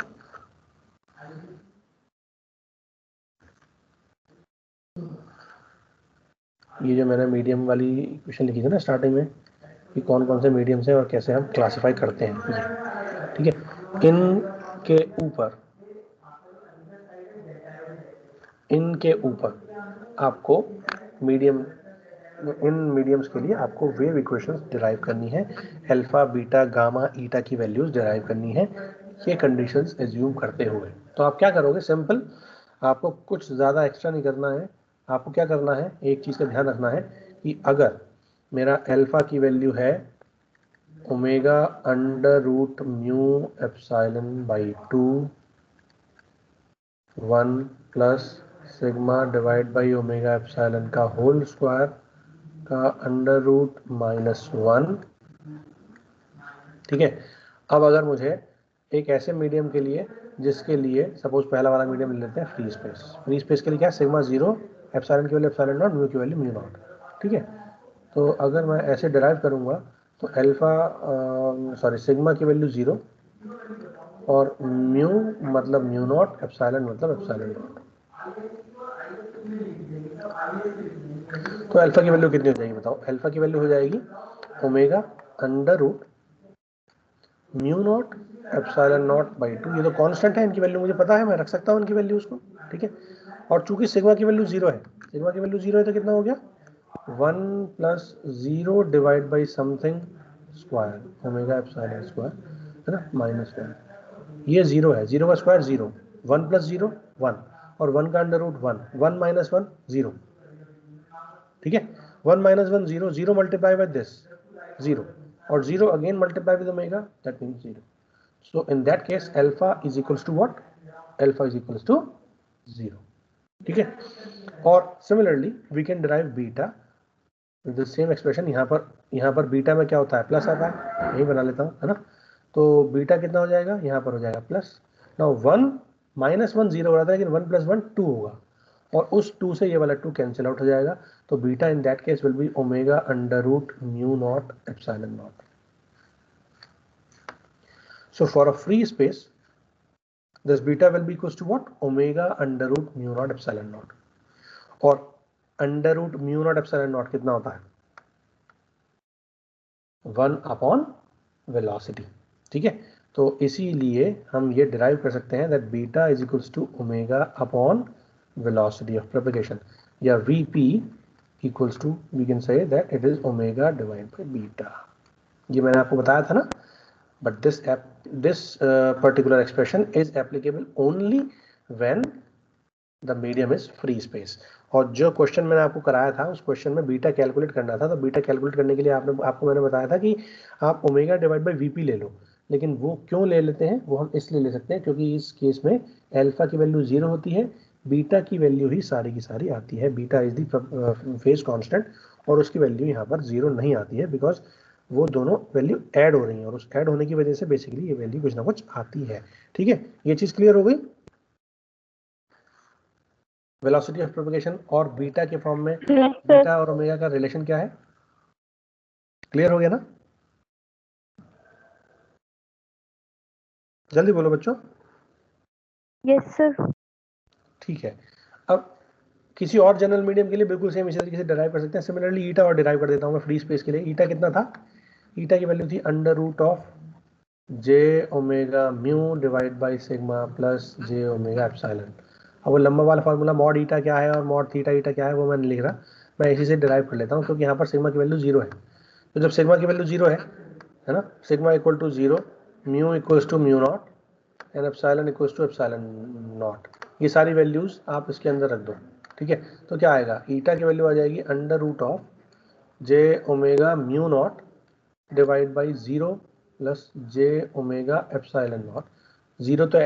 ये जो मैंने मीडियम वाली इक्वेशन लिखी थी ना स्टार्टिंग में, कि कौन कौन से मीडियम्स हैं और कैसे हम क्लासिफाई करते हैं ये। ठीक है, इनके ऊपर आपको मीडियम, इन मीडियम्स के लिए आपको वेव इक्वेशंस डिराइव करनी है, अल्फा बीटा गामा ईटा की वैल्यूज डिराइव करनी है, ये कंडीशंस एज्यूम करते हुए। तो आप क्या करोगे, सिंपल, आपको कुछ ज़्यादा एक्स्ट्रा नहीं करना है। आपको क्या करना है, एक चीज़ का ध्यान रखना है कि अगर मेरा अल्फा की वैल्यू है omega under root mu epsilon by 2 1 plus sigma divide by omega epsilon का होल स्क्वायर का अंडर रूट -1। ठीक है, अब अगर मुझे एक ऐसे मीडियम के लिए जिसके लिए सपोज पहला वाला मीडियम ले लेते हैं फ्री स्पेस के लिए क्या है, सिग्मा 0, एप्सिलॉन की वैल्यू एप्सिलॉन नॉट, म्यू की वैल्यू म्यू नॉट। ठीक है, तो अगर मैं ऐसे डिराइव करूंगा तो सिग्मा की वैल्यू 0 और म्यू मतलब म्यू नॉट, एप्सिलॉन मतलब एप्सिलॉन नॉट। तो अल्फा की वैल्यू कितनी हो जाएगी बताओ, अल्फा की वैल्यू हो जाएगी omega under root mu naught epsilon naught by 2। ये तो कांस्टेंट है, इनकी वैल्यू मुझे पता है, मैं रख सकता हूँ इनकी वैल्यू उसको। ठीक है, और चूंकि सिग्मा की वैल्यू 0 है, सिग्मा की वैल्यू 0 है तो कितना हो गया, 1 plus 0 divide by something square omega epsilon square, है ना, -1। ये 0 है, 0 का स्क्वायर 0, 1 प्लस 0 1 और 1 का अंडर रूट 1, 1 माइनस 1 0। ठीक है, 1 माइनस 1 0, 0 मल्टीप्लाई बाय दिस 0 और 0 again multiply with omega, that means 0। So in that case alpha is equals to what? Alpha is equals to 0. ठीक है, और similarly we can derive beta the same expression. यहाँ पर beta में क्या होता है? प्लस आता है, यही बना लेता हूँ, है ना। तो बीटा कितना हो जाएगा? यहाँ पर हो जाएगा प्लस। नाउ 1 माइनस 1 0 हो रहा था, लेकिन 1 प्लस 1 2 होगा, और उस 2 से ये वाला 2 कैंसिल आउट हो जाएगा। तो beta in that case will be omega under root mu naught epsilon naught. So for a free space, this beta will be equals to what? Omega under root mu naught epsilon naught. और under root mu naught epsilon naught कितना होता है? 1 upon velocity. ठीक है, तो इसीलिए हम ये डिराइव कर सकते हैं that beta is equals to omega upon velocity of propagation, या VP equals to, we can say that it is omega divide by beta. ये मैंने आपको बताया था ना। But this particular expression is applicable only when the medium is free space। और जो question मैंने आपको कराया था उस क्वेश्चन में बीटा कैलकुलेट करना था, तो बीटा कैलकुलेट करने के लिए आपको मैंने बताया था कि आप ओमेगा डिवाइड बाई वीपी ले लो। लेकिन वो क्यों ले लेते हैं? वो हम इसलिए ले सकते हैं क्योंकि इस केस में अल्फा की वैल्यू 0 होती है, बीटा की वैल्यू ही सारी की सारी आती है। Beta is the phase constant, और उसकी वैल्यू यहाँ पर 0 नहीं आती है, बिकॉज वो दोनों वैल्यू ऐड हो रही हैं, और उस ऐड होने की वजह से बेसिकली ये वैल्यू कुछ ना कुछ आती है। ठीक है, ये चीज क्लियर हो गई। वेलोसिटी ऑफ प्रोपेगेशन और बीटा के फॉर्म में बीटा और ओमेगा का रिलेशन क्या है? क्लियर हो गया ना? जल्दी बोलो बच्चों। Yes sir. ठीक है, अब किसी और जनरल मीडियम के लिए बिल्कुल सेम इसी तरीके से डिराइव कर सकते हैं। सिमिलरली ईटा और डिराइव कर देता हूं मैं फ्री स्पेस के लिए। ईटा कितना था? ईटा की वैल्यू थी under root of J omega mu divide by sigma plus J omega epsilon. अब वो लंबा वाला फार्मूला मॉड ईटा क्या है और मॉड थीटा ईटा क्या है वो मैं नहीं लिख रहा, मैं इसी से डिराइव कर लेता हूँ, क्योंकि यहाँ पर सिग्मा की वैल्यू 0 है। तो जब सिग्मा की वैल्यू 0 है ना, sigma equal to 0, mu equals to mu naught and epsilon equals to epsilon naught, ये सारी वैल्यूज आप इसके अंदर रख दो। ठीक है, तो क्या आएगा? ईटा की वैल्यू आ जाएगी under root of J omega mu not divide by 0 plus J omega epsilon naught. 0 तो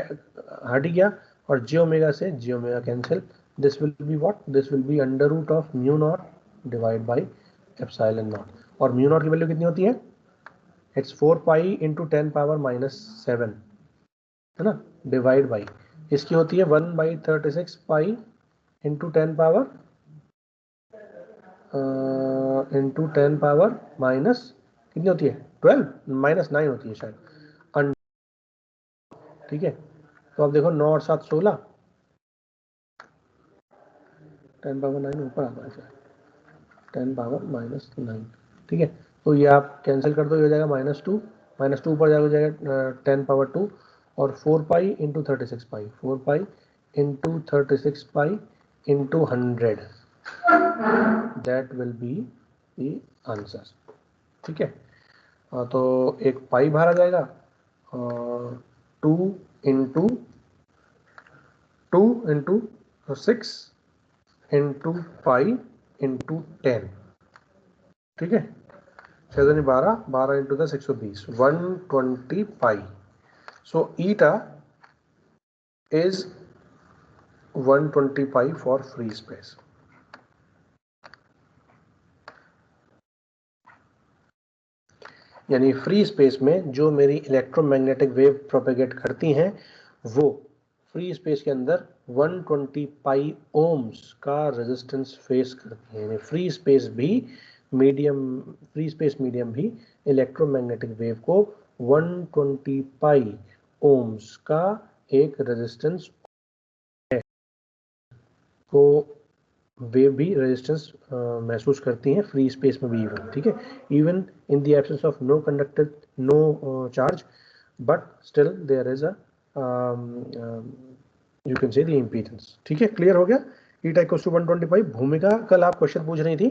हट गया, और जे ओमेगा से J omega cancel. This will be what? This will be under root of mu not divide by epsilon naught. और mu naught की value कितनी होती है? इट्स 4 पाई इंटू 10 पावर -7, है ना, डिवाइड बाई इसकी होती है 1/36 पाई इंटू 10 पावर माइनस कितनी होती है? 12 -9 होती है शायद। ठीक है, तो अब देखो 9 और 7 16, 10 पावर 9 ऊपर आता है शायद, 10 पावर -9। ठीक है, तो ये आप कैंसिल कर दो, ये हो जाएगा -2, -2 ऊपर जाएगा 10 पावर 2, और 4 pi into 36 pi, 4 pi into 36 pi into 100, that will be the answer. ठीक है, तो एक पाई बाहर आ जाएगा, 2 इंटू 6 इंटू पाई इंटू 10। ठीक है, 6 12, 12 into 10 120, 120 pi. So eta is 120 pi for free space. यानी फ्री स्पेस में जो मेरी इलेक्ट्रोमैग्नेटिक वेव प्रोपेगेट करती हैं वो फ्री स्पेस के अंदर 120 पाई ओम्स का रेजिस्टेंस फेस करती हैं। यानी फ्री स्पेस मीडियम भी इलेक्ट्रोमैग्नेटिक वेव को 120 पाई ओम्स का एक रेजिस्टेंस को वेव भी रेजिस्टेंस महसूस करती हैं फ्री स्पेस में भी इवन। ठीक है, even in the absence of no conductor, no charge, but still there is a you can say the impedance. ठीक है, क्लियर हो गया। Eta equals to 125। भूमिका कल आप क्वेश्चन पूछ रही थी,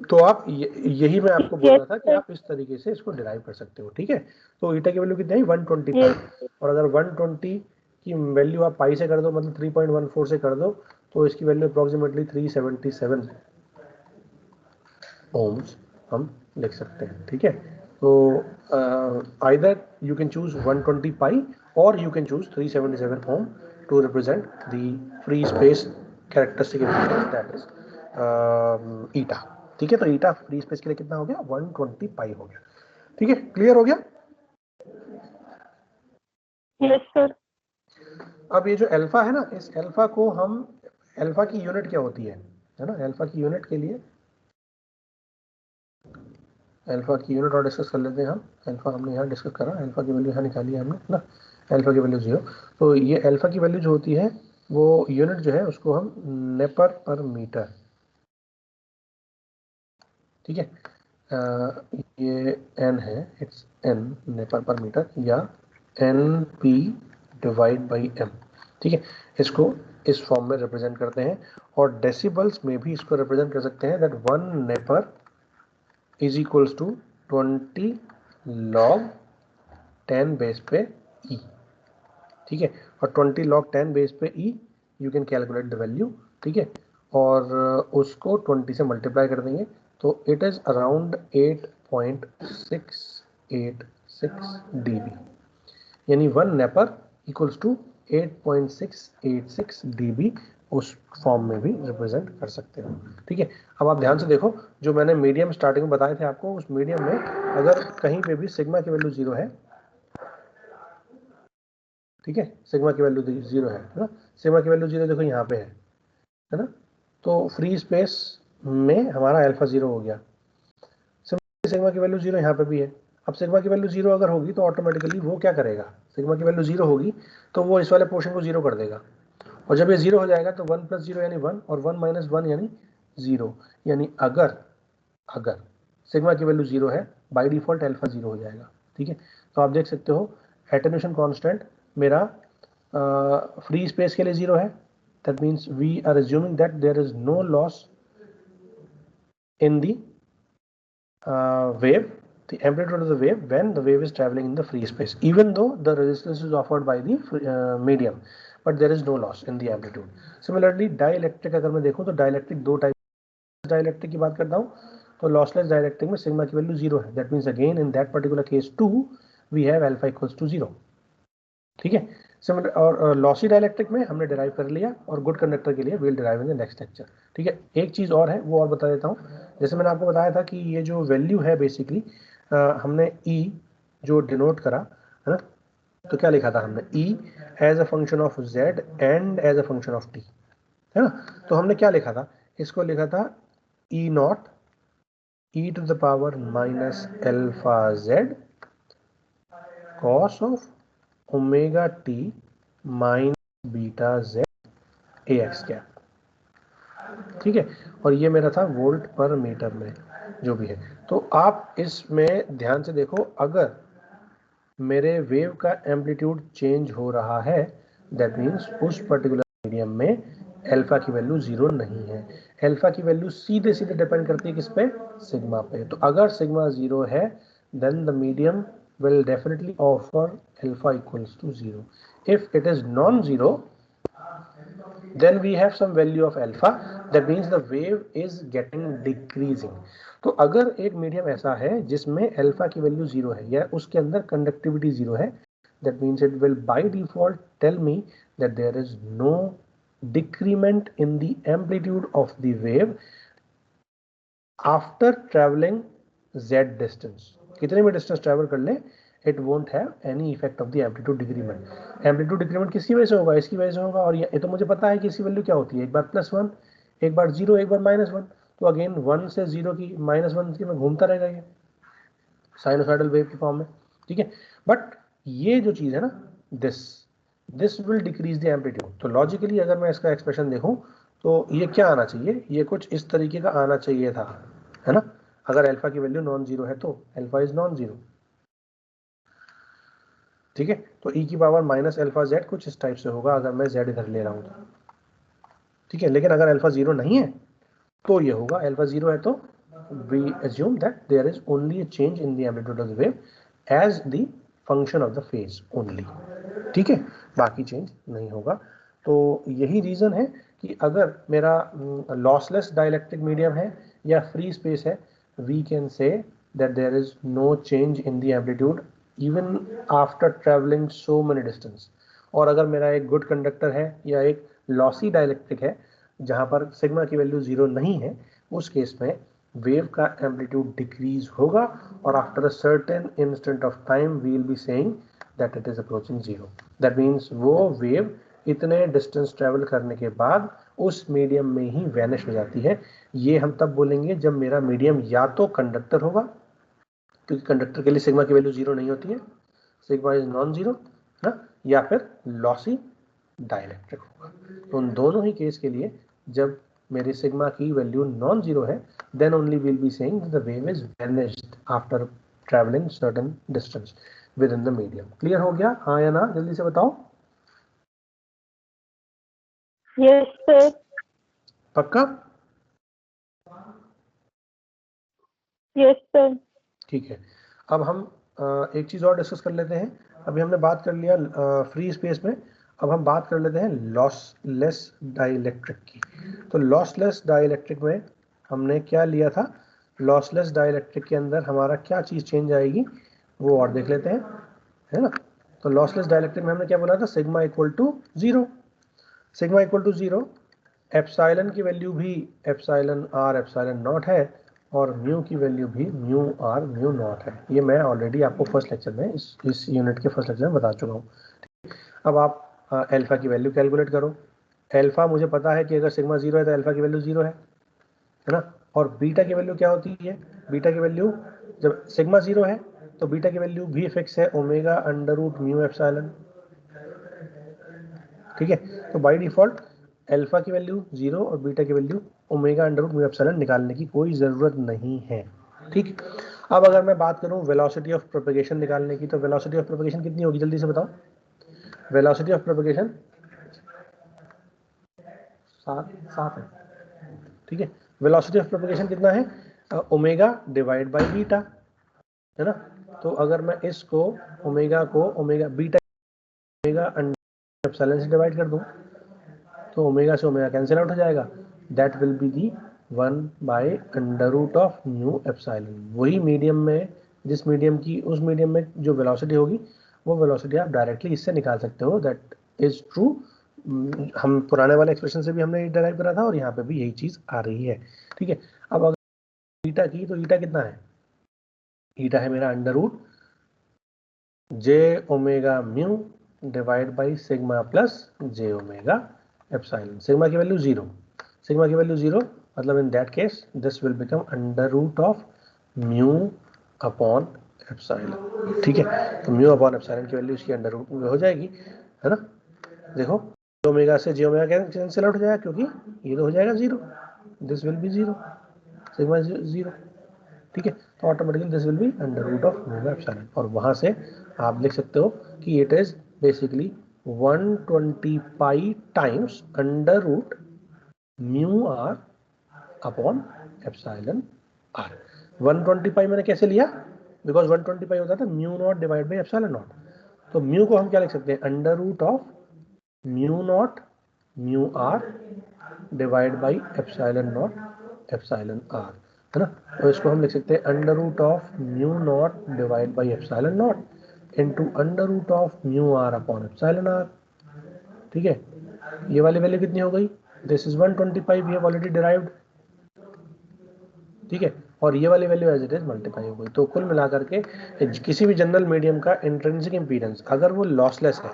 तो आप यही मैं आपको बोल रहा था कि आप इस तरीके से इसको डिराइव कर सकते हो। ठीक है, तो ईटा की वैल्यू कितनी है? 125, और अगर 120 की वैल्यू आप पाई से कर दो, मतलब 3.14 से कर दो, तो इसकी वैल्यू अप्रोक्सीमेटली 377 ओम्स हम लिख सकते हैं। ठीक है, तो either you can choose 120 pi or you can choose 377 ohm to represent the free space characteristic impedance, that is eta. ठीक है, तो eta फ्री स्पेस के लिए कितना हो गया, 120 पाई हो गया. ठीक है, क्लियर हो गया. Yes sir. अब ये जो अल्फा है ना, इस अल्फा को हम, अल्फा की यूनिट क्या होती है ना, अल्फा की यूनिट के लिए अल्फा की यूनिट और डिस्कस कर लेते हैं हम. अल्फा हमने यहाँ डिस्कस करा, अल्फा की वैल्यू यहाँ निकाली है हमने ना, अल्फा की वैल्यू 0. तो ये अल्फा की वैल्यू जो होती है वो यूनिट जो है उसको हम नेपर पर मीटर, ठीक है, ये n है, इट्स n नेपर पर मीटर या NP डिवाइड बाई m. ठीक है, इसको इस फॉर्म में रिप्रेजेंट करते हैं. और डेसिबल्स में भी इसको रिप्रेजेंट कर सकते हैं, that 1 neper is equals to 20 log 10 base पे e. ठीक है, और 20 log 10 बेस पे e you can calculate the value. ठीक है, और उसको 20 से मल्टीप्लाई कर देंगे तो इट इज अराउंड 8.686 dB, यानी 1 नेपर इक्वल्स टू 8.686 dB. उस फॉर्म में भी रिप्रेजेंट कर सकते हो. ठीक है, अब आप ध्यान से देखो, जो मैंने मीडियम स्टार्टिंग में बताए थे आपको, उस मीडियम में अगर कहीं पे भी सिग्मा की वैल्यू 0 है, ठीक है, सिग्मा की वैल्यू 0 है ना, सिग्मा की वैल्यू 0 देखो यहाँ पे है ना, तो फ्री स्पेस में हमारा अल्फा 0 हो गया. सिग्मा की वैल्यू 0 यहाँ पे भी है. अब सिग्मा की वैल्यू 0 अगर होगी तो ऑटोमेटिकली वो क्या करेगा, सिग्मा की वैल्यू 0 होगी तो वो इस वाले पोर्शन को 0 कर देगा. और जब ये 0 हो जाएगा तो 1 + 0 यानी 1 और 1 - 1 यानी 0. यानी अगर सिग्मा की वैल्यू 0 है, बाय डिफॉल्ट अल्फा 0 हो जाएगा. ठीक है, तो आप देख सकते हो एटेन्यूएशन कांस्टेंट मेरा फ्री स्पेस के लिए 0 है. That means we are assuming that there is no loss in the wave, the amplitude of the wave when the wave is traveling in the free space, even though the resistance is offered by the medium, but there is no loss in the amplitude. Similarly dielectric अगर मैं देखूं तो dielectric दो type dielectric की बात करता हूं, तो lossless dielectric में सिग्मा की वैल्यू 0 है. That means again in that particular case 2 we have alpha equals to 0. ठीक है, सिमिलर और लॉसी डायलैक्ट्रिक में हमने डिराइव कर लिया, और गुड कंडक्टर के लिए will derive in the next lecture. ठीक है, एक चीज़ और है वो और बता देता हूँ. जैसे मैंने आपको बताया था कि ये जो वैल्यू है बेसिकली हमने E जो डिनोट करा है ना, तो क्या लिखा था हमने, E as a function of Z and as a function of T, है ना. तो हमने क्या लिखा था, इसको लिखा था E0 e to the power minus alpha Z cos of omega T minus beta Z AX cap. ठीक है, और ये मेरा था वोल्ट पर मीटर में जो भी है. तो आप इसमें ध्यान से देखो, अगर मेरे वेव का एम्पलीट्यूड चेंज हो रहा है, दैट मीन्स उस पर्टिकुलर मीडियम में अल्फा की वैल्यू 0 नहीं है. अल्फा की वैल्यू सीधे सीधे डिपेंड करती है किस पे, सिग्मा पे. तो अगर सिग्मा 0 है then the medium will definitely offer alpha equals to 0. If it is non-zero, then we have some value of alpha, that means the wave is getting decreasing. तो अगर एक मीडियम ऐसा है जिसमें अल्फा की वैल्यू 0 है या उसके अंदर कंडक्टिविटी 0 है, that means it will by default tell me that there is no decrement in the amplitude of the wave after traveling z distance. कितने भी डिस्टेंस ट्रैवल कर ले, it won't have any effect of the amplitude decrement. Amplitude decrement किसकी वजह से होगा, इसकी वजह से होगा. और ये तो मुझे पता है कि इसकी वैल्यू क्या होती है, एक बार +1, एक बार 0, एक बार -1. तो अगेन 1 से 0 की -1 की में घूमता रहेगा ये साइनोसाइडल वेव के फॉर्म में. ठीक है, बट ये जो चीज़ है ना, this will decrease the amplitude. तो लॉजिकली अगर मैं इसका एक्सप्रेशन देखूं तो ये क्या आना चाहिए, ये कुछ इस तरीके का आना चाहिए था, है ना. अगर अल्फा की वैल्यू नॉन जीरो है तो अल्फा इज नॉन जीरो. ठीक है, तो e की पावर माइनस अल्फा z कुछ इस टाइप से होगा अगर मैं z इधर ले रहा हूं तो. ठीक है, लेकिन अगर अल्फा 0 नहीं है तो ये होगा, अल्फा 0 है तो we assume that there is only a change in the amplitude of the wave as the function of the phase only. ठीक है, बाकी चेंज नहीं होगा. तो यही रीज़न है कि अगर मेरा लॉसलेस डाइलेक्ट्रिक मीडियम है या फ्री स्पेस है, we can say that there is no change in the amplitude even after traveling so many distance. और अगर मेरा एक गुड कंडक्टर है या एक लॉसी डाइलेक्ट्रिक है जहां पर सिग्मा की वैल्यू 0 नहीं है, उस केस में वेव का एम्पलीट्यूड डिक्रीज होगा और after a certain instant of time we will be saying that it is approaching 0. That means वो वेव इतने डिस्टेंस ट्रेवल करने के बाद उस मीडियम में ही वैनिश हो जाती है. ये हम तब बोलेंगे जब मेरा मीडियम या तो कंडक्टर होगा, क्योंकि कंडक्टर के लिए सिग्मा की वैल्यू 0 नहीं होती है, सिग्मा इज नॉन जीरो ना, या फिर लॉसी डाइलेक्ट्रिक होगा. तो उन दोनों ही केस के लिए जब मेरी सिग्मा की वैल्यू नॉन जीरो है, then only will be saying the wave is vanished after travelling certain distance within the medium. Clear हो गया? हाँ या ना, जल्दी से बताओ. Yes sir. पक्का? Yes sir. ठीक है. अब हम एक चीज और डिस्कस कर लेते हैं. अभी हमने बात कर लिया फ्री स्पेस में, अब हम बात कर लेते हैं लॉसलेस डाइलेक्ट्रिक की. तो लॉसलेस डाइलेक्ट्रिक में हमने क्या लिया था? लॉसलेस डाइलेक्ट्रिक के अंदर हमारा क्या चीज चेंज आएगी वो और देख लेते हैं, है ना. तो लॉसलेस डाइलेक्ट्रिक में हमने क्या बोला था? Sigma equal to 0. Sigma equal to 0, epsilon की वैल्यू भी एप्सिलॉन आर एप्सिलॉन नॉट है और म्यू की वैल्यू भी म्यू आर म्यू नॉट है. ये मैं ऑलरेडी आपको फर्स्ट लेक्चर में इस यूनिट के फर्स्ट लेक्चर में बता चुका हूँ. अब आप अल्फा की वैल्यू कैलकुलेट करो. अल्फा मुझे पता है कि अगर सिग्मा 0 है तो अल्फा की वैल्यू 0 है ना. और बीटा की वैल्यू क्या होती है? बीटा की वैल्यू जब सिग्मा 0 है तो बीटा की वैल्यू भी फिक्स है, omega under root mu epsilon. ठीक है. तो बाय डिफॉल्ट अल्फा की वैल्यू 0 और बीटा की value omega under root mu epsilon निकालने की कोई ज़रूरत नहीं है. ठीक. अब अगर मैं बात करूं वेलोसिटी ऑफ प्रोपेगेशन निकालने की, तो वेलोसिटी ऑफ प्रोपेगेशन कितनी होगी जल्दी से बताओ. वेलोसिटी ऑफ प्रोपेगेशन 7 है. ठीक है. वेलोसिटी ऑफ प्रोपेगेशन कितना है? ओमेगा डिवाइड बाय बीटा, है ना. तो अगर मैं इसको ओमेगा को omega beta omega under epsilon से डिवाइड कर दूं तो ओमेगा से ओमेगा कैंसिल आउट हो जाएगा. That will be the 1 by under root of mu epsilon. वही मीडियम में, जिस मीडियम की उस मीडियम में जो वेलोसिटी होगी वो वेलोसिटी आप डायरेक्टली इससे निकाल सकते हो. That is true. हम पुराने वाले एक्सप्रेशन से भी हमने डिराइव करा था और यहाँ पे भी यही चीज आ रही है. ठीक है. अब अगर ईटा की, तो ईटा कितना है? ईटा है मेरा under root J omega mu divide by sigma plus J omega epsilon. Sigma की वैल्यू 0. सिग्मा की वैल्यू 0 मतलब in that case this will become under root of mu upon epsilon. ठीक है. तो म्यू अपॉन एप्सिलॉन की value इसकी under root में हो जाएगी, है ना. देखो ओमेगा से जे ओमेगा कैंसिल आउट हो जाएगा क्योंकि ये तो हो जाएगा 0. This will be 0, sigma 0. ठीक है. तो automatically this will be under root of omega epsilon. और वहां से आप लिख सकते हो कि it is basically 120 pi times under root mu r upon epsilon r. 120 pi मैंने कैसे लिया? बिकॉज 120 पाई होता था mu not divide by epsilon not. तो म्यू को हम क्या लिख सकते हैं? Under root of mu not mu r divide by epsilon not epsilon r, है ना. तो इसको हम लिख सकते हैं under root of mu not divide by epsilon not into under root of mu r upon epsilon r. ठीक है. ये वाली वैल्यू कितनी हो गई? This is 125, we have already derived. ठीक है. और ये वाली value as it is multiply हो गई. तो कुल मिलाकर के किसी भी जनरल मीडियम का इंट्रिंसिक इंपीडेंस अगर वो लॉसलेस है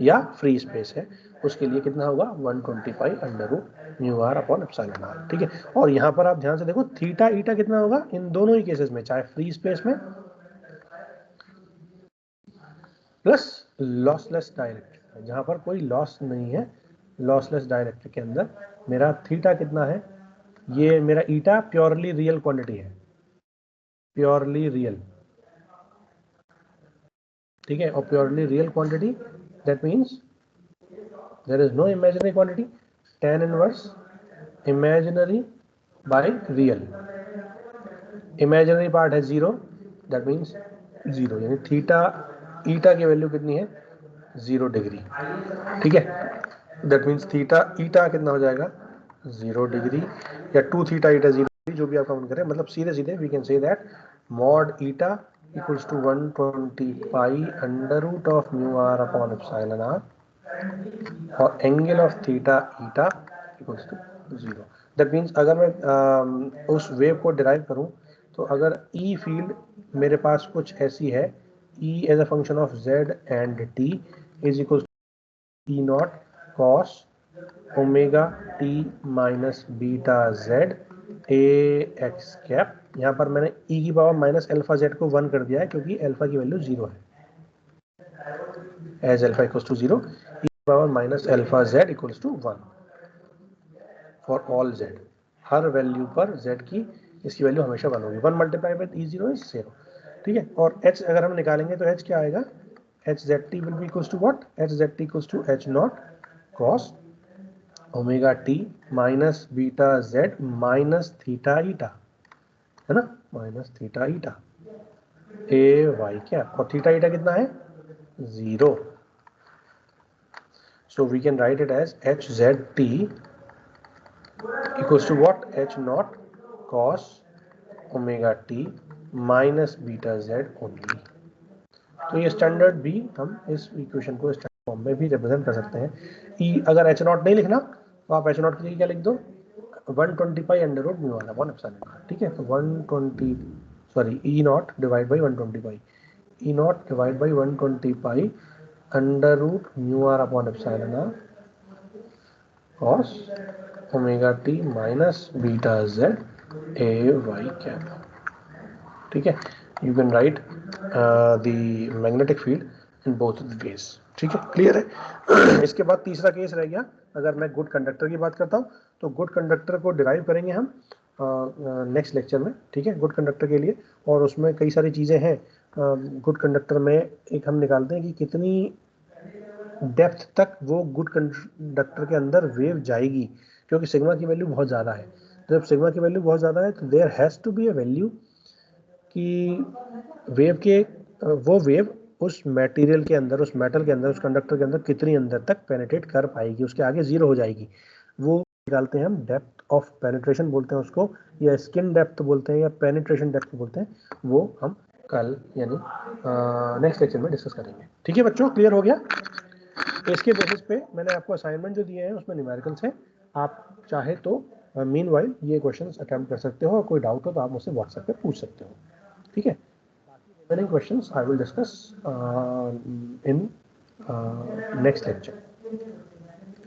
या फ्री स्पेस है, उसके लिए कितना होगा? 125 under root mu r upon epsilon r. ठीक है. और यहाँ पर आप ध्यान से देखो थीटा ईटा कितना होगा इन दोनों ही केसेस में, चाहे फ्री स्पेस में प्लस लॉसलेस डाइलेक्ट्रिक, जहां पर कोई लॉस नहीं है. लॉसलेस डाइलेक्ट्रिक के अंदर मेरा थीटा कितना है? ये मेरा ईटा प्योरली रियल क्वांटिटी है, प्योरली रियल. ठीक है. और purely real quantity that means there is no imaginary quantity. tan inverse imaginary by real. Imaginary part है 0, दैट मीन्स 0, यानी थीटा ईटा की वैल्यू कितनी है? 0 डिग्री. ठीक है. दैट मीन्स थीटा ईटा कितना हो जाएगा? 0 डिग्री या 2 थीटा ईटा 0 डिग्री, जो भी आप काउंट करें. मतलब सीधे सीधे we can say that mod eta equals to 120 pi under root of mu r upon epsilon r और angle of theta eta equals to 0. That means अगर मैं उस वेव को डिराइव करूं तो अगर ई फील्ड मेरे पास कुछ ऐसी है, E as a function of z and t is equal to E naught cos omega t minus beta z A x cap. यहाँ पर मैंने e की पावर माइनस अल्फा z को 1 कर दिया है क्योंकि अल्फा की वैल्यू 0 है. As alpha equals to 0 e power minus alpha z equals to 1 for all z. हर वैल्यू पर z की इसकी वैल्यू हमेशा 1 होगी. 1 मल्टीप्लाई बाय e0 इज 0. ठीक है. और h अगर हम निकालेंगे तो h क्या आएगा, h zt will be equals to what, h zt equals to h naught cos omega t minus beta z minus theta eta, है ना, minus theta eta A Y क्या, और थीटा ईटा कितना है 0. So we can write it as hzt equals to what, h naught cos omega t minus beta z only. तो ये standard भी हम इस इक्वेशन को स्टैंडर्ड फॉर्म में भी रिप्रेजेंट कर सकते हैं. ई अगर एच नॉट नहीं लिखना तो आप एच नॉट की जगह क्या लिख दो, 120 पाई under root mu upon epsilon. ठीक है. तो 120 sorry E not divide by 120 pi, E not divide by 120 pi under root mu r upon epsilon r cos omega T minus beta Z A Y cap. ठीक है. You can write the magnetic field in both the ways. ठीक है, clear है. इसके बाद तीसरा case रह गया. अगर मैं गुड कंडक्टर की बात करता हूँ तो गुड कंडक्टर को डिराइव करेंगे हम नेक्स्ट लेक्चर में. ठीक है, गुड कंडक्टर के लिए. और उसमें कई सारी चीज़ें हैं. गुड कंडक्टर में एक हम निकालते हैं कि कितनी डेप्थ तक वो गुड कंडक्टर के अंदर वेव जाएगी, क्योंकि सिग्मा की वैल्यू बहुत ज़्यादा है. जब सिग्मा की वैल्यू बहुत ज़्यादा है तो there has to be a value कि वेव के वो वेव उस मटेरियल के अंदर, उस मेटल के अंदर, उस कंडक्टर के अंदर कितनी अंदर तक पेनिट्रेट कर पाएगी, उसके आगे 0 हो जाएगी. वो निकालते हैं हम, डेप्थ ऑफ पेनिट्रेशन बोलते हैं उसको, या स्किन डेप्थ बोलते हैं, या पेनिट्रेशन डेप्थ बोलते हैं. वो हम कल यानी नेक्स्ट लेक्चर में डिस्कस करेंगे. ठीक है बच्चों, क्लियर हो गया. इसके बेसिस पे मैंने आपको असाइनमेंट जो दिए हैं उसमें न्यूमेरिकल्स हैं. आप चाहे तो मीनवाइल ये क्वेश्चंस अटेम्प्ट कर सकते हो, और कोई डाउट हो तो आप मुझसे व्हाट्सएप पे पूछ सकते हो. ठीक है. Remaining questions I will discuss in next lecture.